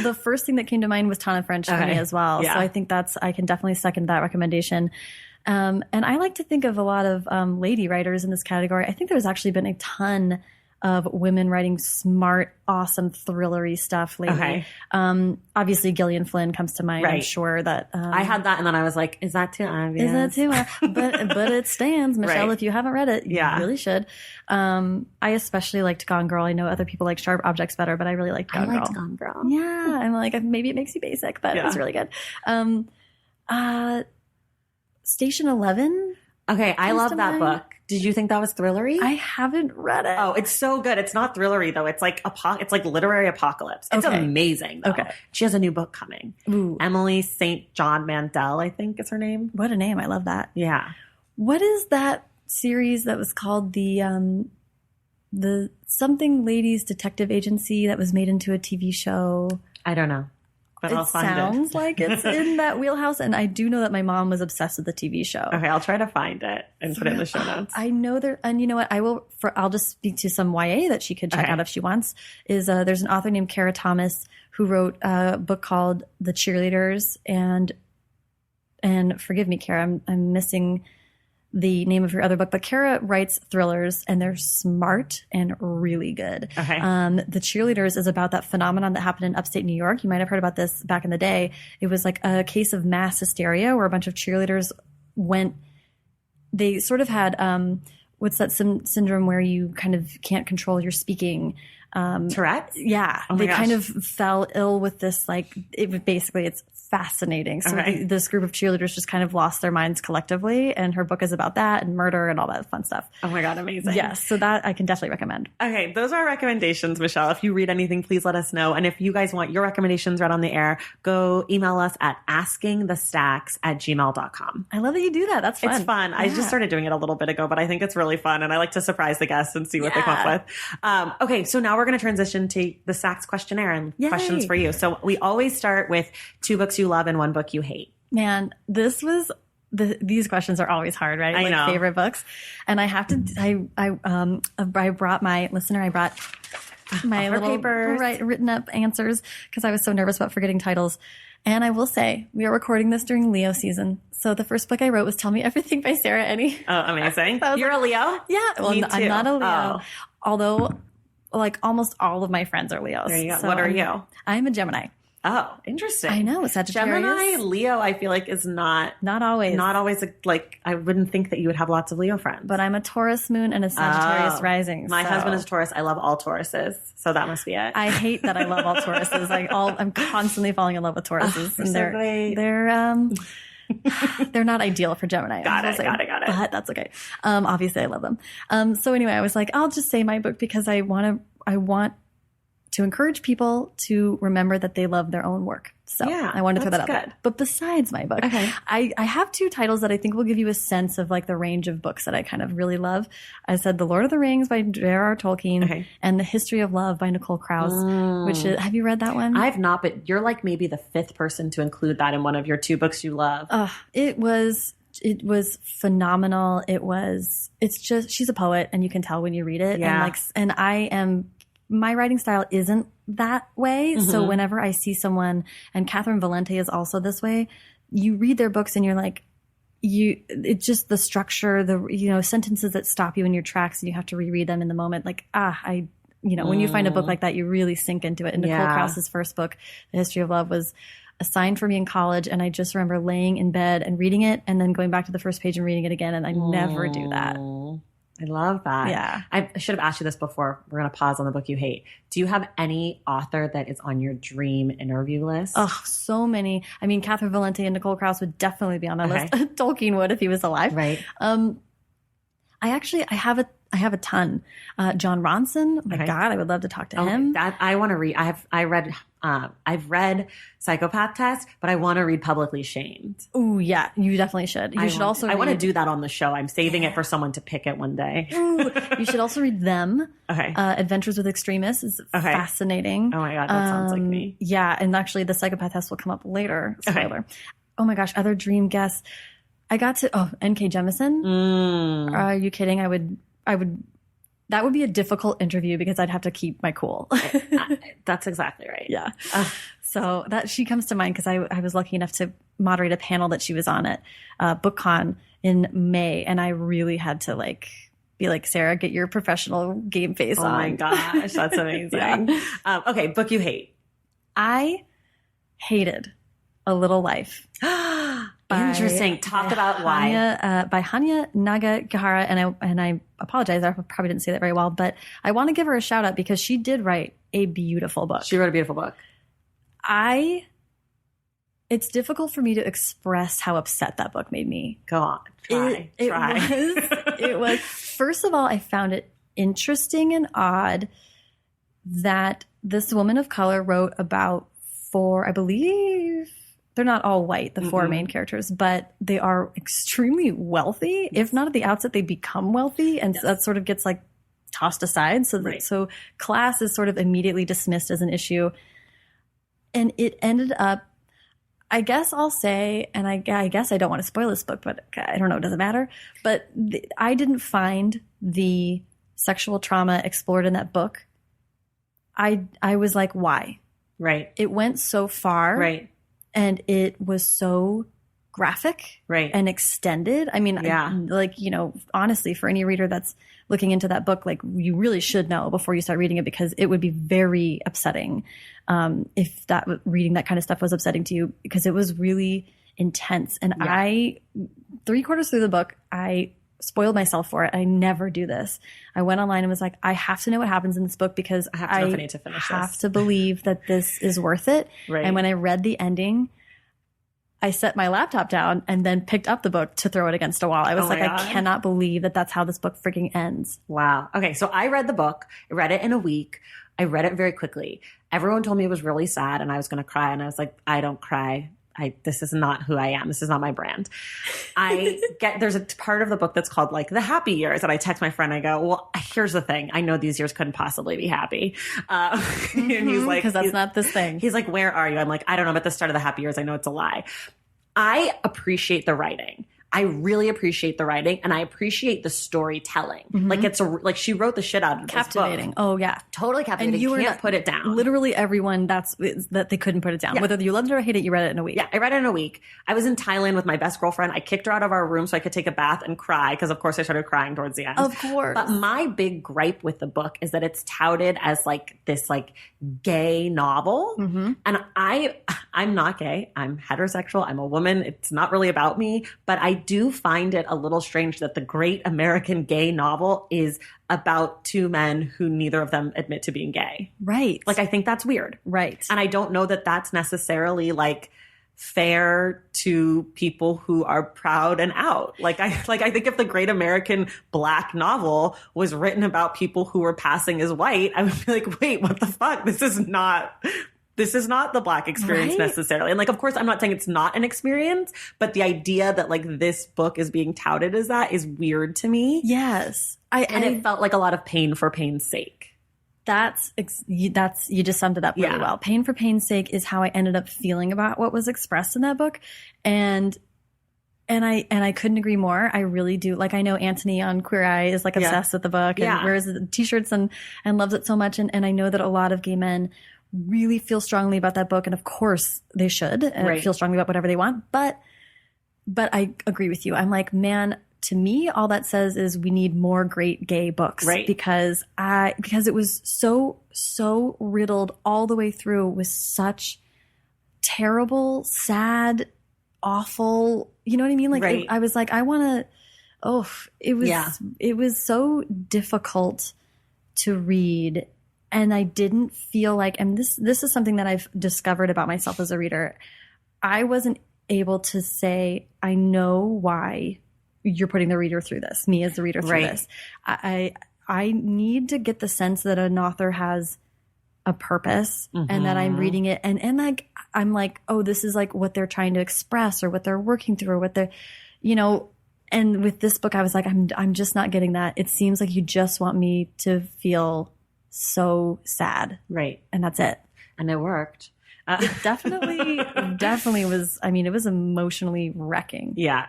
The first thing that came to mind was Tana French for me as well. Yeah. So I think I can definitely second that recommendation. And I like to think of a lot of lady writers in this category. I think there's actually been a ton of women writing smart, awesome, thrillery stuff lately. Obviously, Gillian Flynn comes to mind. Right. I'm sure that I had that, and then I was like, "Is that too obvious? Is that too obvious?" but it stands, Michelle. Right. If you haven't read it, you really should. I especially liked Gone Girl. I know other people like Sharp Objects better, but I really liked Gone Girl. I liked Gone Girl. Yeah, I'm like, maybe it makes you basic, but it's really good. Station 11. Okay, I love that book. Did you think that was thrillery? I haven't read it. Oh, it's so good. It's not thrillery though. It's like it's like literary apocalypse. It's amazing though. Okay. She has a new book coming. Ooh. Emily St. John Mandel, I think is her name. What a name. I love that. Yeah. What is that series that was called the Something Ladies Detective Agency that was made into a TV show? I don't know. But I'll find it. Sounds like it's in that wheelhouse. And I do know that my mom was obsessed with the TV show. Okay, I'll try to find it and put it in the show notes. I know there, and you know what? I'll just speak to some YA that she could check out if she wants. There's an author named Kara Thomas who wrote a book called The Cheerleaders, and forgive me, Kara, I'm missing the name of your other book, but Kara writes thrillers and they're smart and really good. Okay. The Cheerleaders is about that phenomenon that happened in upstate New York. You might have heard about this back in the day. It was like a case of mass hysteria where a bunch of cheerleaders they sort of had, what's that syndrome where you kind of can't control your speaking? Tourette's? Yeah. Oh my gosh. Kind of fell ill with this, it's fascinating. So this group of cheerleaders just kind of lost their minds collectively, and her book is about that and murder and all that fun stuff. Oh my God, amazing. Yes, so that I can definitely recommend. Okay, those are our recommendations, Michelle. If you read anything, please let us know. And if you guys want your recommendations read on the air, go email us at askingthestacks@gmail.com. I love that you do that. That's fun. It's fun. Yeah. I just started doing it a little bit ago, but I think it's really fun, and I like to surprise the guests and see what they come up with. Okay, so now we're going to transition to the Stacks questionnaire and questions for you. So we always start with 2 books you love and 1 book you hate. Man, these questions are always hard, right? I know. Favorite books. And I have to, I brought my little papers. Written up answers because I was so nervous about forgetting titles. And I will say, we are recording this during Leo season. So the first book I wrote was Tell Me Everything by Sarah Enni. Oh, amazing. You're a Leo? Yeah. Well, Me too. I'm not a Leo. Although, like, almost all of my friends are Leos. There you go. So what are you? I'm a Gemini. Oh, interesting. I know. Sagittarius. Gemini, Leo, I feel like is not always. Not always like, I wouldn't think that you would have lots of Leo friends. But I'm a Taurus moon and a Sagittarius rising. My husband is Taurus. I love all Tauruses. So that must be it. I hate that I love all Tauruses. I'm constantly falling in love with Tauruses. And they're not ideal for Gemini. Got it. But that's okay. Obviously I love them. So anyway, I was like, I'll just say my book because I want to encourage people to remember that they love their own work. So I wanted to throw that out there. But besides my book, I have 2 titles that I think will give you a sense of like the range of books that I kind of really love. I said The Lord of the Rings by J.R.R. Tolkien and The History of Love by Nicole Krauss, have you read that one? I've not, but you're like maybe the 5th person to include that in one of your 2 books you love. It was phenomenal. It's just, she's a poet and you can tell when you read it. Yeah. My writing style isn't that way. Mm-hmm. So whenever I see someone, and Catherine Valente is also this way, you read their books and you're like, it's just the structure, sentences that stop you in your tracks and you have to reread them in the moment. Like, when you find a book like that, you really sink into it. And Nicole Krauss's first book, The History of Love, was assigned for me in college. And I just remember laying in bed and reading it and then going back to the first page and reading it again. And I never do that. I love that. Yeah. I should have asked you this before. We're going to pause on the book you hate. Do you have any author that is on your dream interview list? Oh, so many. I mean, Catherine Valente and Nicole Krauss would definitely be on my list. Tolkien would if he was alive. Right. I have I have a ton. John Ronson. Oh my God, I would love to talk to him. That I want to read. I've read Psychopath Test, but I want to read Publicly Shamed. Oh yeah, you definitely should. You should also. I want to do that on the show. I'm saving it for someone to pick it one day. Ooh, you should also read Them. Okay. Adventures with Extremists is fascinating. Oh my God, that sounds like me. Yeah, and actually, the Psychopath Test will come up later. Spoiler. Okay. Oh my gosh, other dream guests. I got to N.K. Jemisin. Are you kidding? I would. That would be a difficult interview because I'd have to keep my cool. That's exactly right. Yeah. So that she comes to mind because I was lucky enough to moderate a panel that she was on at BookCon in May, and I really had to be like, Sarah, get your professional game face on. Oh my gosh, that's amazing. Yeah. Okay, book you hate. I hated A Little Life. Interesting. Talk about why. By Hanya Nagagihara, and I apologize, I probably didn't say that very well, but I want to give her a shout out because she did write a beautiful book. She wrote a beautiful book. It's difficult for me to express how upset that book made me. Go on. Try. It was, first of all, I found it interesting and odd that this woman of color wrote about I believe, they're not all white, the four main characters, but they are extremely wealthy. Yes. If not at the outset, they become wealthy. And that sort of gets tossed aside. So class is sort of immediately dismissed as an issue. And it ended up, I guess I'll say, and I guess I don't want to spoil this book, but I don't know, it doesn't matter. But I didn't find the sexual trauma explored in that book. I was like, why? Right. It went so far. Right. And it was so graphic. Right. And extended. I mean, honestly, for any reader that's looking into that book, you really should know before you start reading it, because it would be very upsetting if reading that kind of stuff was upsetting to you, because it was really intense. And I, 3/4 through the book, I spoiled myself for it. I never do this. I went online and was like, I have to know what happens in this book because I have to know if I need to finish have to believe that this is worth it. Right. And when I read the ending, I set my laptop down and then picked up the book to throw it against a wall. I was I cannot believe that that's how this book freaking ends. Wow. Okay. So I read the book. I read it in a week. I read it very quickly. Everyone told me it was really sad and I was going to cry. And I was like, I don't cry. This is not who I am. This is not my brand. There's a part of the book that's called the happy years. And I text my friend, I go, well, here's the thing. I know these years couldn't possibly be happy. And he's like, because that's not this thing. He's like, where are you? I'm like, I don't know. I'm at the start of the happy years. I know it's a lie. I appreciate the writing. I really appreciate the writing and I appreciate the storytelling. Mm-hmm. She wrote the shit out of captivating. This book. Oh yeah. Totally captivating. And you can't put it down. Literally everyone that they couldn't put it down. Yeah. Whether you loved it or hated it, you read it in a week. Yeah, I read it in a week. I was in Thailand with my best girlfriend. I kicked her out of our room so I could take a bath and cry because of course I started crying towards the end. Of course. But my big gripe with the book is that it's touted as this gay novel. Mm-hmm. And I'm not gay. I'm heterosexual. I'm a woman. It's not really about me, but I do find it a little strange that the great American gay novel is about two men who neither of them admit to being gay. Right. I think that's weird. Right. And I don't know that that's necessarily fair to people who are proud and out. I think if the great American black novel was written about people who were passing as white, I would be like, wait, what the fuck? This is not the black experience necessarily. And of course, I'm not saying it's not an experience, but the idea that this book is being touted as that is weird to me. Yes. It felt like a lot of pain for pain's sake. You just summed it up really well. Pain for pain's sake is how I ended up feeling about what was expressed in that book. And I couldn't agree more. I really do. I know Anthony on Queer Eye is obsessed with the book and wears the t-shirts and loves it so much. And I know that a lot of gay men really feel strongly about that book. And of course they should feel strongly about whatever they want. But I agree with you. I'm like, man, to me, all that says is we need more great gay books. Right. Because it was so riddled all the way through with such terrible, sad, awful, you know what I mean? Right. I was like, I want to, it was so difficult to read. And I didn't feel and this is something that I've discovered about myself as a reader. I wasn't able to say, I know why you're putting the reader through this, me as the reader through this. I need to get the sense that an author has a purpose and that I'm reading it and like I'm like, oh, this is like what they're trying to express or what they're working through or what they're, you know. And with this book, I was like, I'm just not getting that. It seems like you just want me to feel so sad, right? And that's it. And it worked. It definitely was. I mean, it was emotionally wrecking. Yeah,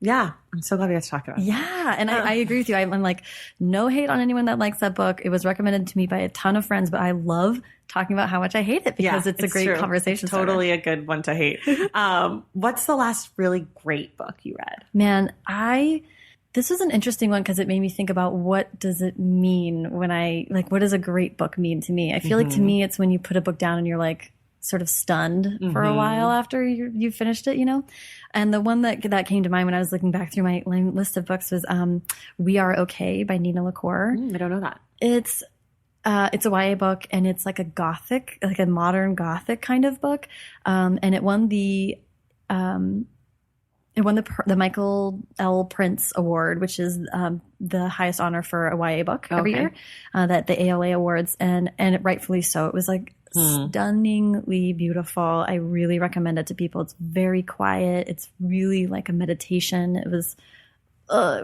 yeah. I'm so glad we got to talk about it. Yeah, and I agree with you. I'm like, no hate on anyone that likes that book. It was recommended to me by a ton of friends, but I love talking about how much I hate it because it's a great true. Conversation starter. Totally a good one to hate. What's the last really great book you read? Man, this was an interesting one because it made me think about what does it mean when what does a great book mean to me? I feel like to me, it's when you put a book down and you're like sort of stunned for a while after you finished it, you know? And the one that came to mind when I was looking back through my list of books was We Are Okay by Nina LaCour. I don't know that. It's a YA book and it's like a modern Gothic kind of book. And it won the Michael L. Prince Award, which is the highest honor for a YA book every year, that the ALA awards, and it rightfully so. It was like stunningly beautiful. I really recommend it to people. It's very quiet. It's really like a meditation. It was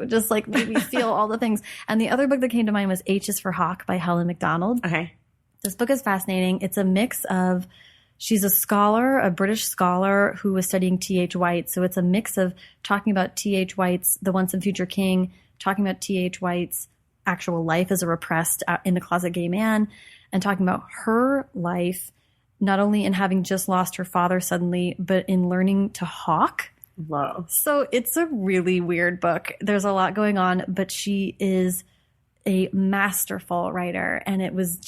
just like made me feel all the things. And the other book that came to mind was H is for Hawk by Helen MacDonald. Okay. This book is fascinating. It's a mix of she's a scholar, a British scholar who was studying T.H. White. So it's a mix of talking about T.H. White's The Once and Future King, talking about T.H. White's actual life as a repressed in the closet gay man, and talking about her life, not only in having just lost her father suddenly, but in learning to hawk. Wow. So it's a really weird book. There's a lot going on, but she is a masterful writer. And it was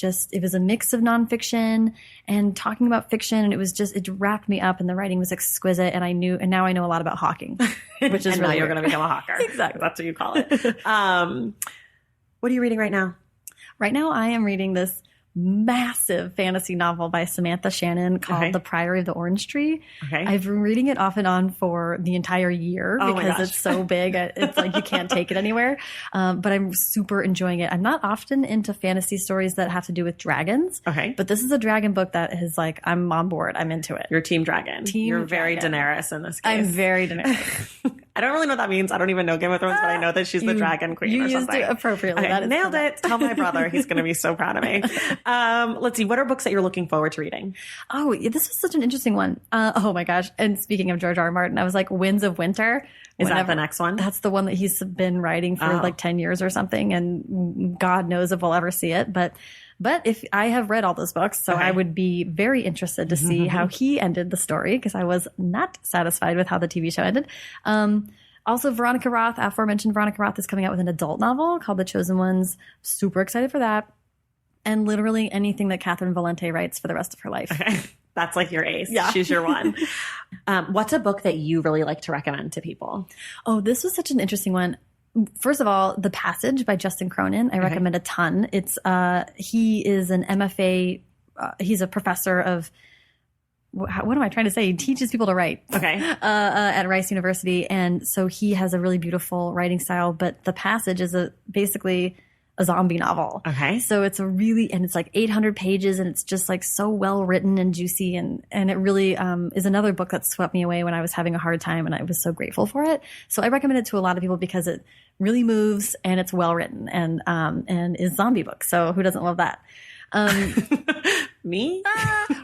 a mix of nonfiction and talking about fiction. And it wrapped me up and the writing was exquisite. And now I know a lot about hawking, which is and really now you're going to become a hawker. Exactly. That's what you call it. What are you reading right now? Right now I am reading this massive fantasy novel by Samantha Shannon called The Priory of the Orange Tree. Okay. I've been reading it off and on for the entire year because it's so big. It's like you can't take it anywhere. But I'm super enjoying it. I'm not often into fantasy stories that have to do with dragons. Okay. But this is a dragon book that is like, I'm on board. I'm into it. You're Team Dragon. You're very Daenerys in this case. I'm very Daenerys. I don't really know what that means. I don't even know Game of Thrones, but I know that she's the dragon queen or something. You used it appropriately. Okay, nailed it. Tell my brother. He's going to be so proud of me. Let's see. What are books that you're looking forward to reading? Oh, this was such an interesting one. Oh my gosh. And speaking of George R. R. Martin, I was like, Winds of Winter. Is that the next one? That's the one that he's been writing for like 10 years or something. And God knows if we'll ever see it. But if I have read all those books, so I would be very interested to see how he ended the story because I was not satisfied with how the TV show ended. Also, Veronica Roth, aforementioned Veronica Roth, is coming out with an adult novel called The Chosen Ones. Super excited for that. And literally anything that Catherine Valente writes for the rest of her life. Okay. That's like your ace. Yeah. She's your one. What's a book that you really like to recommend to people? Oh, this was such an interesting one. First of all, The Passage by Justin Cronin. I recommend a ton. It's he is an MFA. He's a professor of what am I trying to say? He teaches people to write. Okay. At Rice University. And so he has a really beautiful writing style, but The Passage is basically a zombie novel. Okay. So it's it's like 800 pages and it's just like so well written and juicy. And it really is another book that swept me away when I was having a hard time and I was so grateful for it. So I recommend it to a lot of people because it really moves and it's well written and is zombie book. So who doesn't love that? Me?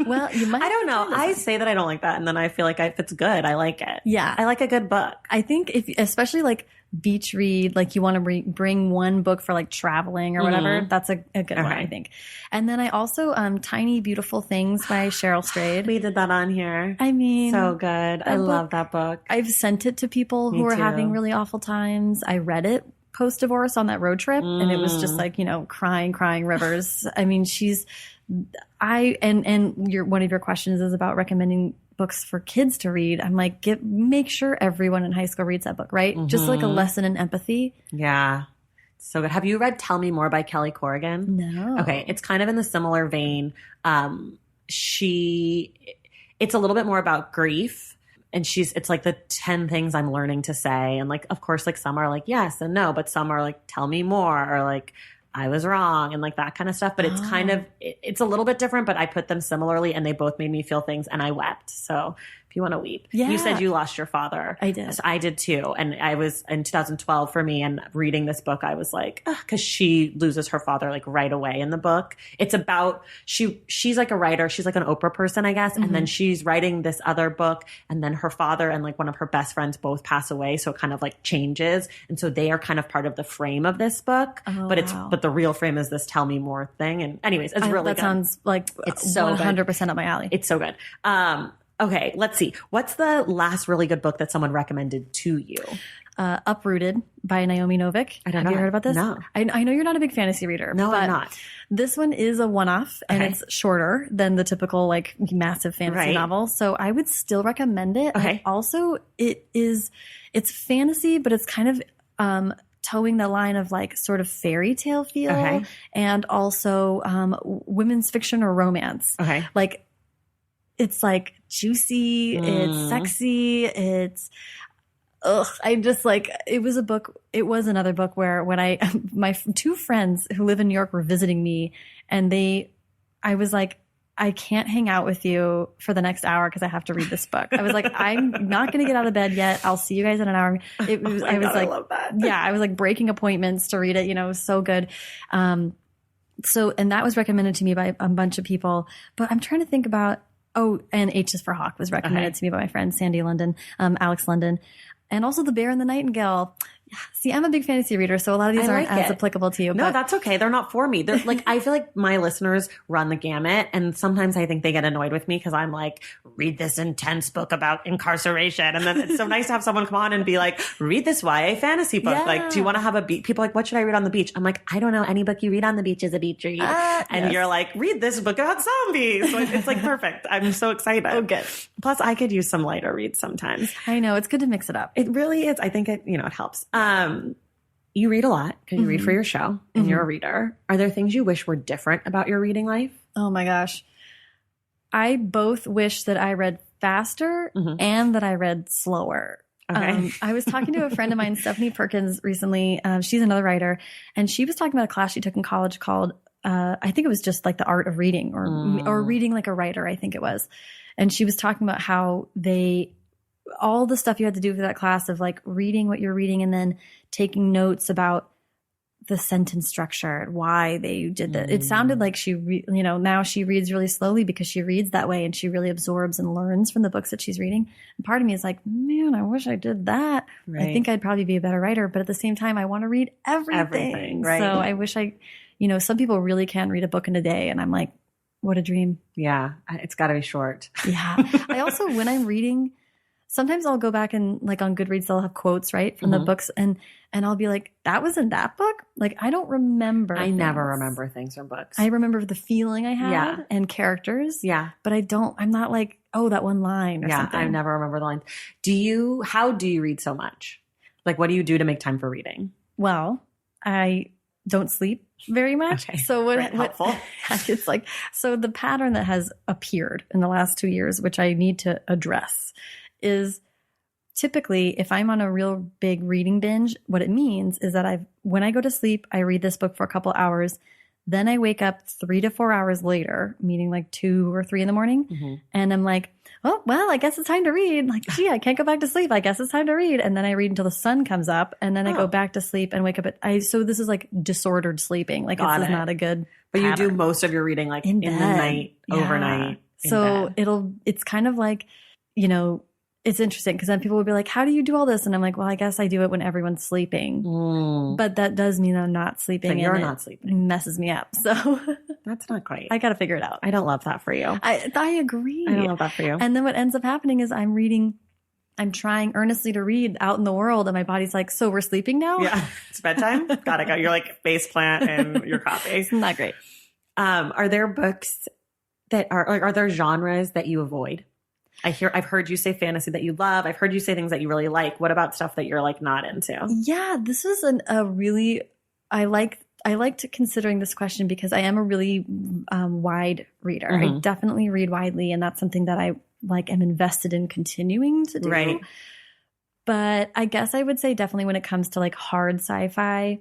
Well, you might. I don't know. I say that I don't like that, and then I feel like if it's good, I like it. Yeah, I like a good book. I think especially like beach read, like you want to bring one book for like traveling or whatever. That's a good one, I think. And then I also Tiny Beautiful Things by Cheryl Strayed. We did that on here. I mean, so good. I love that book. I've sent it to people who are having really awful times. I read it post-divorce on that road trip and it was just like, crying rivers. I mean, one of your questions is about recommending books for kids to read. I'm like, make sure everyone in high school reads that book, right? Just like a lesson in empathy. Yeah. So good. Have you read Tell Me More by Kelly Corrigan? No. Okay. It's kind of in the similar vein. It's a little bit more about grief. and it's like the 10 things I'm learning to say. And like, of course, like some are like yes and no, but some are like, tell me more, or like, I was wrong, and like that kind of stuff. But it's kind of, it's a little bit different, but I put them similarly and they both made me feel things, and I wept. So if you want to weep, you said you lost your father. I did. So I did too. And I was in 2012 for me, and reading this book, I was like, because she loses her father like right away in the book. It's about, she's like a writer. She's like an Oprah person, I guess. And then she's writing this other book, and then her father and like one of her best friends both pass away. So it kind of like changes. And so they are kind of part of the frame of this book, but the real frame is this tell me more thing. And anyways, it's really good. That sounds like it's so 100% up my alley. It's so good. Okay, let's see. What's the last really good book that someone recommended to you? Uprooted by Naomi Novik. I don't know. Have you heard about this? No. I know you're not a big fantasy reader. No, but I'm not. This one is a one-off, and it's shorter than the typical like massive fantasy novel. So I would still recommend it. Okay. And also, it's fantasy, but it's kind of towing the line of like sort of fairy tale feel, and also women's fiction or romance. Okay. Like, it's like juicy, it's sexy, it's I just like, it was another book where when my two friends who live in New York were visiting me, and I was like, I can't hang out with you for the next hour because I have to read this book. I was like, I'm not going to get out of bed yet. I'll see you guys in an hour. I love that. Yeah, I was like breaking appointments to read it. It was so good. And that was recommended to me by a bunch of people. But I'm trying to think about, and H is for Hawk was recommended to me by my friend Sandy London, Alex London, and also The Bear and the Nightingale. See, I'm a big fantasy reader, so a lot of these aren't as applicable to you. No, that's okay. They're not for me. They're like, I feel like my listeners run the gamut, and sometimes I think they get annoyed with me because I'm like, read this intense book about incarceration, and then it's so nice to have someone come on and be like, read this YA fantasy book. Yeah. Like, do you want to have a beach? People are like, what should I read on the beach? I'm like, I don't know. Any book you read on the beach is a beach read. And you're like, read this book about zombies. So it's like perfect. I'm so excited. Oh, good. Plus, I could use some lighter reads sometimes. I know. It's good to mix it up. It really is. I think it helps. You read a lot because you read for your show and you're a reader. Are there things you wish were different about your reading life? Oh my gosh. I both wish that I read faster and that I read slower. Okay. I was talking to a friend of mine, Stephanie Perkins, recently. She's another writer, and she was talking about a class she took in college called, I think it was just like the art of reading or reading like a writer, I think it was. And she was talking about how all the stuff you had to do for that class of like reading what you're reading and then taking notes about the sentence structure, why they did that. It sounded like now she reads really slowly because she reads that way and she really absorbs and learns from the books that she's reading. And part of me is like, man, I wish I did that. Right. I think I'd probably be a better writer, but at the same time, I want to read everything. Right. So I wish some people really can read a book in a day, and I'm like, what a dream. Yeah. It's gotta be short. Yeah. I also, when I'm reading, sometimes I'll go back and like on Goodreads, they'll have quotes, right, from the books. And I'll be like, that was in that book? Like, I don't remember. I never remember things from books. I remember the feeling I had and characters. Yeah. But I'm not like, that one line or something. I never remember the lines. How do you read so much? Like, what do you do to make time for reading? Well, I don't sleep very much. Okay. So helpful. It's like, so the pattern that has appeared in the last 2 years, which I need to address, is typically if I'm on a real big reading binge, what it means is that when I go to sleep, I read this book for a couple hours. Then I wake up 3 to 4 hours later, meaning like 2 or 3 in the morning. And I'm like, oh, well, I guess it's time to read. Like, gee, I can't go back to sleep. I guess it's time to read. And then I read until the sun comes up, and then I go back to sleep and wake up so this is like disordered sleeping. Like, this is not a good But pattern. You do most of your reading like in the night, overnight. So it's kind of like, it's interesting because then people will be like, how do you do all this? And I'm like, well, I guess I do it when everyone's sleeping. But that does mean I'm not sleeping. So you're not sleeping. It messes me up. So that's not great. I got to figure it out. I don't love that for you. I agree. I don't love that for you. And then what ends up happening is I'm trying earnestly to read out in the world, and my body's like, so we're sleeping now? Yeah. It's bedtime. Gotta go. You're like face plant and your coffee. It's not great. Are there books that are there genres that you avoid? I've heard you say fantasy that you love. I've heard you say things that you really like. What about stuff that you're like not into? Yeah, this was I liked considering this question because I am a really wide reader. I definitely read widely, and that's something that like am invested in continuing to do. Right. But I guess I would say definitely when it comes to like hard sci-fi,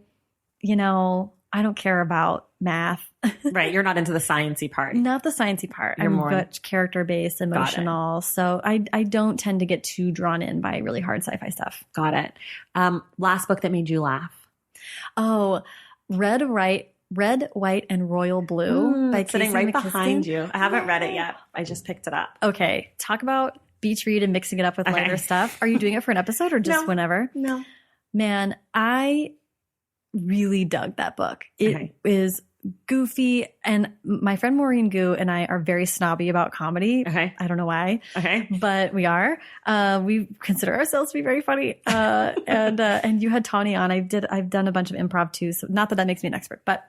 you know, I don't care about math. Right. You're not into the sciencey part. Not the sciencey part. You're more much character-based, emotional. So I don't tend to get too drawn in by really hard sci-fi stuff. Got it. Last book that made you laugh. Oh, Red, White, and Royal Blue by sitting Casey right McKissick. behind you. I haven't read it yet. I just picked it up. Okay. Talk about beach read and mixing it up with lighter stuff. Are you doing it for an episode or just whenever? No. Man, I really dug that book. It is goofy, and my friend Maureen Gu and I are very snobby about comedy. I don't know why, but we are. We consider ourselves to be very funny. And you had Tawny on. I've done a bunch of improv too, so not that makes me an expert, but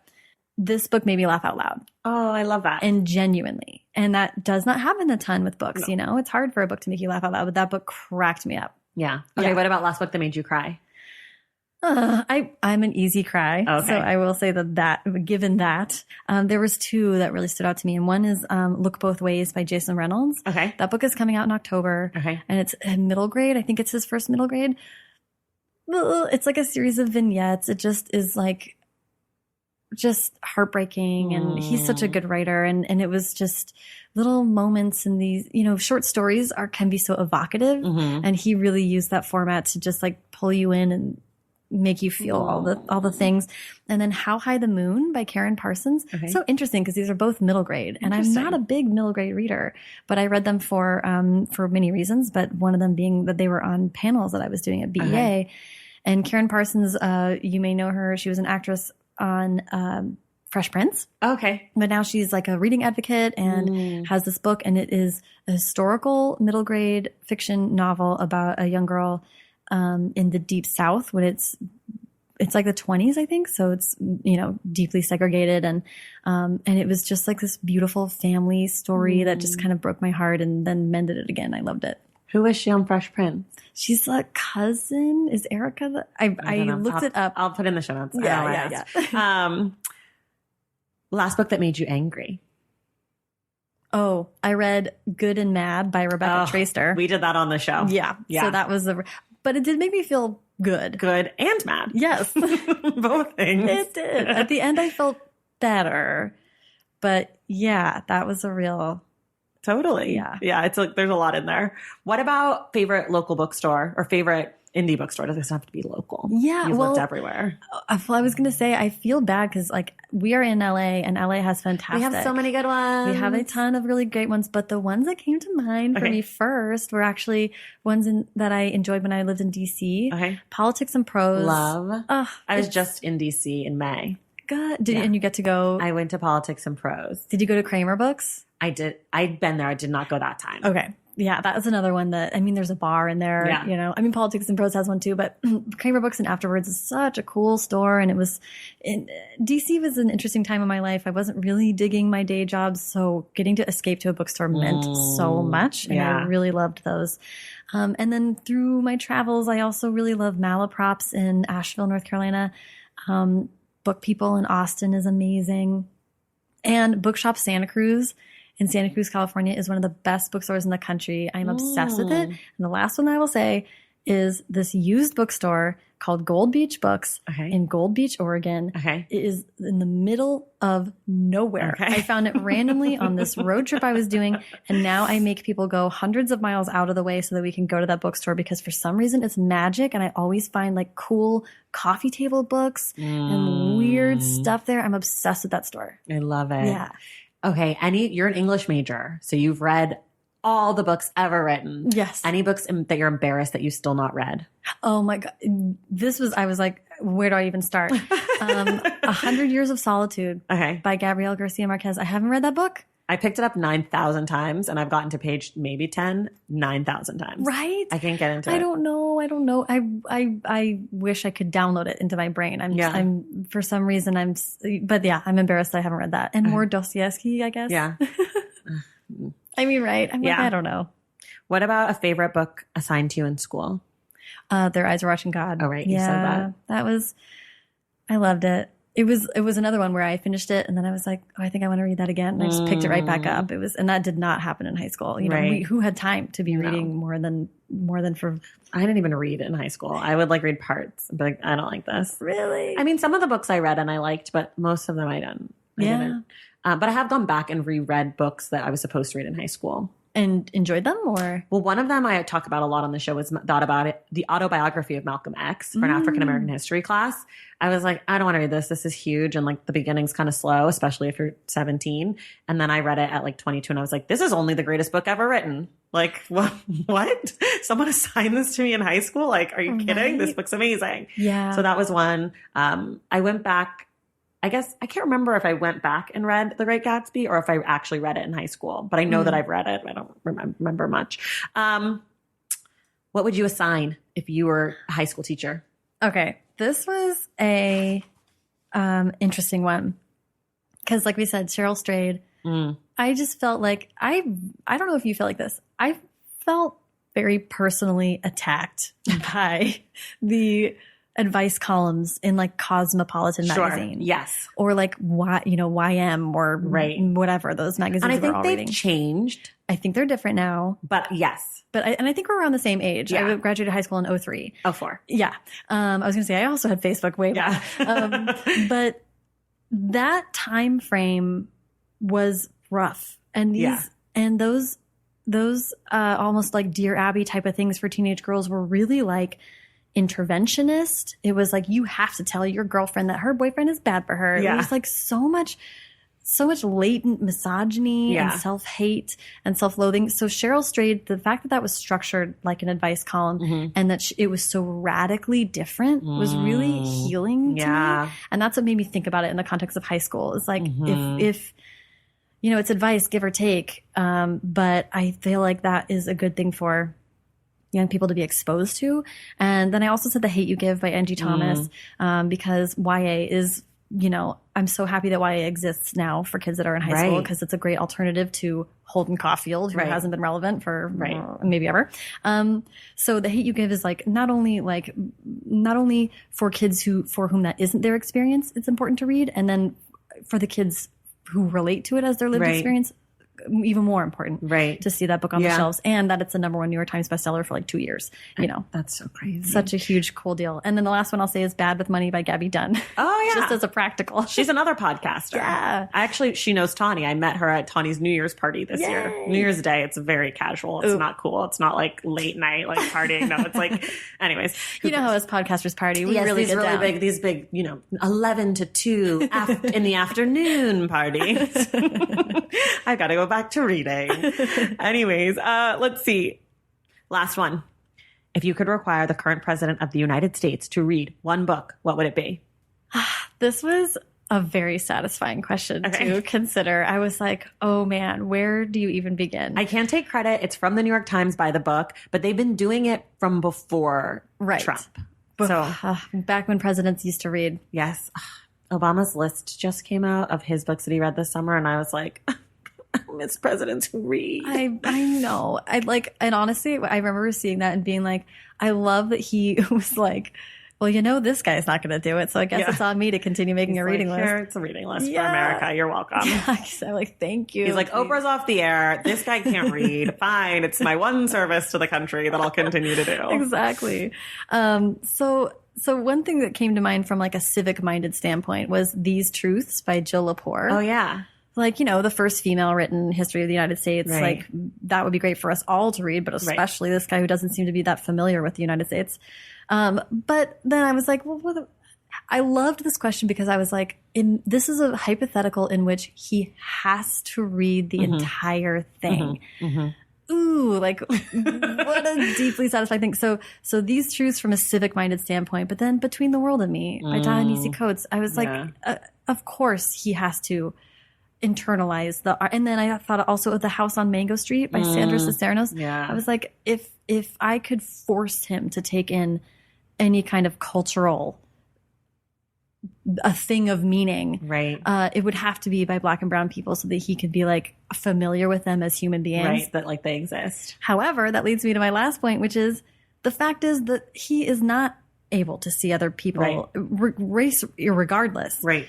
this book made me laugh out loud. Oh, I love that. And genuinely. And that does not happen a ton with books, you know? It's hard for a book to make you laugh out loud, but that book cracked me up. Yeah. Okay, what about last book that made you cry? I'm an easy cry. So I will say that given that, there was two that really stood out to me. And one is Look Both Ways by Jason Reynolds. That book is coming out in October. And it's middle grade. I think it's his first middle grade. It's like a series of vignettes. It just is like just heartbreaking, and he's such a good writer, and it was just little moments in these, you know, short stories can be so evocative, and he really used that format to just like pull you in and make you feel all the things. And then How High the Moon by Karen Parsons. So interesting because these are both middle grade, and I'm not a big middle grade reader, but I read them for many reasons, but one of them being that they were on panels that I was doing at BEA. And Karen Parsons, you may know her, she was an actress on Fresh Prince. But now she's like a reading advocate and has this book, and it is a historical middle grade fiction novel about a young girl in the Deep South when it's like the 20s, I think. So it's, you know, deeply segregated, and it was just like this beautiful family story that just kind of broke my heart and then mended it again. I loved it. Who is she on Fresh Prince? She's a cousin. Is Erica? I looked it up. I'll put in the show notes. Yeah. Last book that made you angry. Oh, I read Good and Mad by Rebecca Traister. We did that on the show. Yeah. So that was but it did make me feel good. Good and mad. Yes. Both things. It did. At the end, I felt better. But yeah, that was a real... Totally. Yeah. It's like, there's a lot in there. What about favorite local bookstore or favorite indie bookstore? It doesn't have to be local. Yeah. You've lived everywhere. I was going to say, I feel bad because like we are in LA and LA has fantastic. We have so many good ones. We have a ton of really great ones, but the ones that came to mind for me first were actually ones that I enjoyed when I lived in DC. Politics and Prose. Love. I was just in DC in May. Good. And you get to go? I went to Politics and Prose. Did you go to Kramer Books? I did. I'd been there. I did not go that time. Okay. Yeah, that was another one that, I mean, there's a bar in there, you know. I mean, Politics and Prose has one too, but Kramer Books and Afterwards is such a cool store. And DC was an interesting time in my life. I wasn't really digging my day jobs, so getting to escape to a bookstore meant so much. And I really loved those. And then through my travels, I also really love Malaprops in Asheville, North Carolina. Book People in Austin is amazing. And Bookshop Santa Cruz in Santa Cruz, California is one of the best bookstores in the country. I'm obsessed with it. And the last one I will say is this used bookstore called Gold Beach Books in Gold Beach, Oregon. It is in the middle of nowhere. I found it randomly on this road trip I was doing, and now I make people go hundreds of miles out of the way so that we can go to that bookstore because for some reason it's magic, and I always find like cool coffee table books and weird stuff there. I'm obsessed with that store. I love it. Yeah. Okay, Enni, you're an English major, so you've read all the books ever written. Yes. Any books that you're embarrassed that you still not read? Oh my God. I was like, where do I even start? 100 Years of Solitude by Gabrielle Garcia Marquez. I haven't read that book. I picked it up 9,000 times and I've gotten to page maybe 10, 9,000 times. Right? I can't get into it. I don't know. I wish I could download it into my brain. I'm for some reason but yeah, I'm embarrassed I haven't read that. And more Dostoevsky, I guess. Yeah. I mean, right. I'm like, I don't know. What about a favorite book assigned to you in school? Their Eyes Are Watching God. Oh, right. You said that. I loved it. it was another one where I finished it and then I was like, oh, I think I want to read that again. And I just picked it right back up. And that did not happen in high school. You know, who had time to be reading more than for. I didn't even read in high school. I would like read parts, but like, I don't like this. Really? I mean, some of the books I read and I liked, but most of them I didn't. But I have gone back and reread books that I was supposed to read in high school. And enjoyed them, or? Well, one of them I talk about a lot on the show was Thought About It, the autobiography of Malcolm X for an African-American history class. I was like, I don't want to read this. This is huge. And like the beginning's kind of slow, especially if you're 17. And then I read it at like 22 and I was like, this is only the greatest book ever written. Like, what? Someone assigned this to me in high school? Like, are you kidding? This book's amazing. Yeah. So that was one. I went back. I guess I can't remember if I went back and read The Great Gatsby or if I actually read it in high school, but I know that I've read it. I don't remember much. What would you assign if you were a high school teacher? Okay. This was a interesting one. Because like we said, Cheryl Strayed, I just felt like, I don't know if you feel like this. I felt very personally attacked by the advice columns in like Cosmopolitan magazine. Yes. Or like YM or whatever those magazines and I think they've reading. changed. I think they're different now. But yes. But I think we're around the same age. Yeah. I graduated high school in 2003. 2004. Yeah. I was going to say I also had Facebook way back. But that time frame was rough. And those almost like Dear Abby type of things for teenage girls were really like interventionist. It was like, you have to tell your girlfriend that her boyfriend is bad for her. It was like so much latent misogyny and self-hate and self-loathing. So Cheryl Strayed, the fact that was structured like an advice column and that it was so radically different was really healing to me. And that's what made me think about it in the context of high school. It's like, if you know, it's advice, give or take. But I feel like that is a good thing for young people to be exposed to. And then I also said The Hate You Give by Angie Thomas, because YA is, you know, I'm so happy that YA exists now for kids that are in high school, because it's a great alternative to Holden Caulfield, who hasn't been relevant for maybe ever. So The Hate You Give is like not only for kids for whom that isn't their experience, it's important to read. And then for the kids who relate to it as their lived experience, even more important to see that book on the shelves, and that it's a #1 New York Times bestseller for like 2 years. You know, that's so crazy. Such a huge, cool deal. And then the last one I'll say is Bad with Money by Gabby Dunn. Oh yeah. Just as a practical. She's another podcaster. Yeah. Actually, she knows Tawny. I met her at Tawny's New Year's party this year. New Year's Day. It's very casual. It's not cool. It's not like late night, like partying. No, it's like, anyways. You know how us podcasters party. We really these get really down. big, these big, you know, 11 to 2 in the afternoon parties. I got to go back to reading. Anyways, let's see. Last one. If you could require the current president of the United States to read one book, what would it be? This was a very satisfying question to consider. I was like, oh man, where do you even begin? I can't take credit. It's from the New York Times by the book, but they've been doing it from before Trump. So back when presidents used to read. Yes. Obama's list just came out of his books that he read this summer, and I was like, I miss presidents who read. I know. And honestly, I remember seeing that and being like, I love that he was like, well, you know, this guy's not going to do it, so I guess it's on me to continue making a reading list. Here, it's a reading list for America. You're welcome. I'm like, thank you. He's like, Oprah's off the air. This guy can't read. Fine. It's my one service to the country that I'll continue to do. Exactly. So one thing that came to mind from like a civic-minded standpoint was These Truths by Jill Lepore. Oh, yeah. Like, you know, the first female written history of the United States. Like, that would be great for us all to read, but especially this guy who doesn't seem to be that familiar with the United States. But then I was like, well, I loved this question because I was like, this is a hypothetical in which he has to read the entire thing. Ooh, like what a deeply satisfying thing. So These Truths from a civic-minded standpoint, but then Between the World and Me by Ta-Nehisi Coates, I was like, of course he has to internalize the art. And then I thought also of The House on Mango Street by Sandra Cisneros. I was like, if I could force him to take in any kind of cultural a thing of meaning, it would have to be by Black and brown people so that he could be like familiar with them as human beings, that like they exist. However, that leads me to my last point, which is the fact is that he is not able to see other people, Right. race regardless. Right.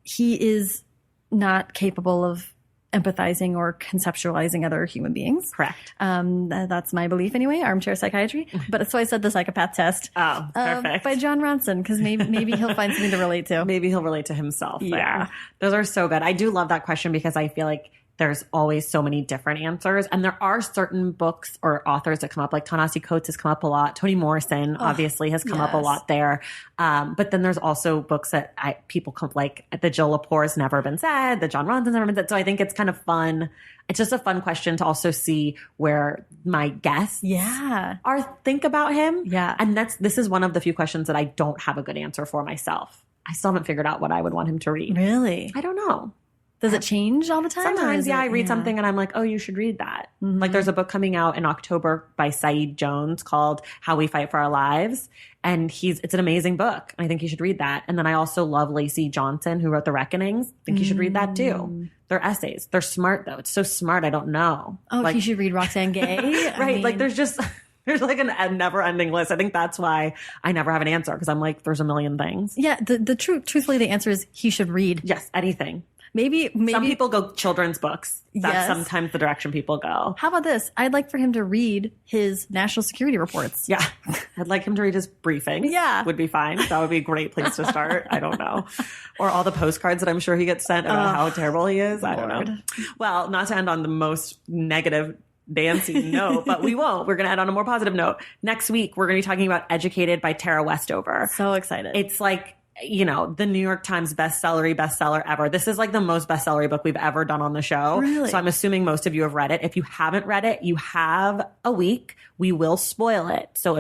He is not capable of empathizing or conceptualizing other human beings. Correct. That's my belief anyway, armchair psychiatry. But so I said the psychopath test. Oh, perfect. By John Ronson, because maybe he'll find something to relate to. Maybe he'll relate to himself. Yeah. Those are so good. I do love that question because I feel like there's always so many different answers. And there are certain books or authors that come up, like Ta-Nehisi Coates has come up a lot. Toni Morrison obviously has come up a lot there. But then there's also books that people come, like the Jill Lepore's Never Been Said, the John Ronson's Never Been Said. So I think it's kind of fun. It's just a fun question to also see where my guests think about him. Yeah. And this is one of the few questions that I don't have a good answer for myself. I still haven't figured out what I would want him to read. Really? I don't know. Does it change all the time? Sometimes, I read something and I'm like, oh, you should read that. Mm-hmm. Like there's a book coming out in October by Saeed Jones called How We Fight for Our Lives. And it's an amazing book. I think you should read that. And then I also love Lacey Johnson, who wrote The Reckonings. I think you should read that too. They're essays. They're smart though. It's so smart. I don't know. Oh, like, you should read Roxane Gay. Right. Like there's like a never ending list. I think that's why I never have an answer because I'm like, there's a million things. Yeah. Truthfully, the answer is he should read. Yes. Anything. Maybe some people go children's books. That's yes. sometimes the direction people go. How about this? I'd like for him to read his national security reports. Yeah. I'd like him to read his briefings. Yeah. Would be fine. That would be a great place to start. I don't know. Or all the postcards that I'm sure he gets sent about how terrible he is. I don't know. Well, not to end on the most negative dancing note, but we won't. We're going to end on a more positive note. Next week, we're going to be talking about Educated by Tara Westover. So excited. It's like, the New York Times bestseller ever. This is like the most bestseller book we've ever done on the show. Really? So I'm assuming most of you have read it. If you haven't read it, you have a week. We will spoil it. So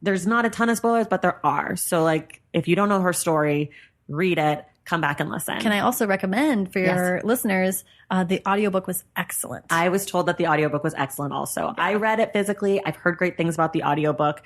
there's not a ton of spoilers, but there are. So like, if you don't know her story, read it, come back and listen. Can I also recommend for your listeners, the audiobook was excellent. I was told that the audiobook was excellent also. Yeah. I read it physically. I've heard great things about the audiobook.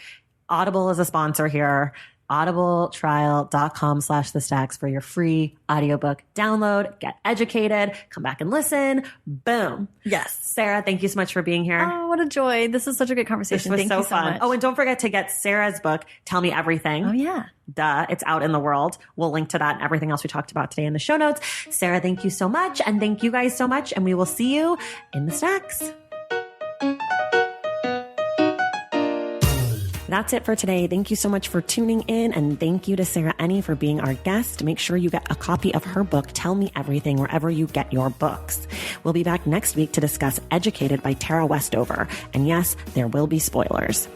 Audible is a sponsor here. audibletrial.com/thestacks for your free audiobook download. Get educated. Come back and listen. Boom. Yes. Sarah, thank you so much for being here. Oh, what a joy. This is such a good conversation. This was thank you so fun. much. Oh, and don't forget to get Sarah's book, Tell Me Everything. Oh, yeah. Duh. It's out in the world. We'll link to that and everything else we talked about today in the show notes. Sarah, thank you so much. And thank you guys so much. And we will see you in the stacks. That's it for today. Thank you so much for tuning in. And thank you to Sarah Enni for being our guest. Make sure you get a copy of her book, Tell Me Everything, wherever you get your books. We'll be back next week to discuss Educated by Tara Westover. And yes, there will be spoilers.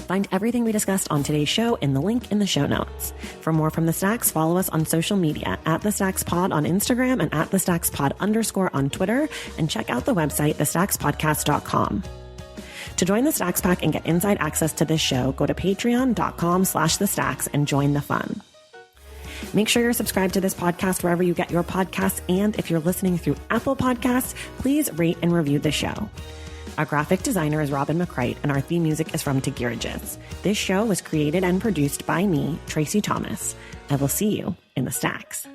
Find everything we discussed on today's show in the link in the show notes. For more from The Stacks, follow us on social media at The Stacks Pod on Instagram and at The Stacks Pod _ on Twitter. And check out the website, thestackspodcast.com. To join the Stacks Pack and get inside access to this show, go to patreon.com/thestacks and join the fun. Make sure you're subscribed to this podcast wherever you get your podcasts. And if you're listening through Apple Podcasts, please rate and review the show. Our graphic designer is Robin McCrite, and our theme music is from Tagirages. This show was created and produced by me, Tracy Thomas. I will see you in the Stacks.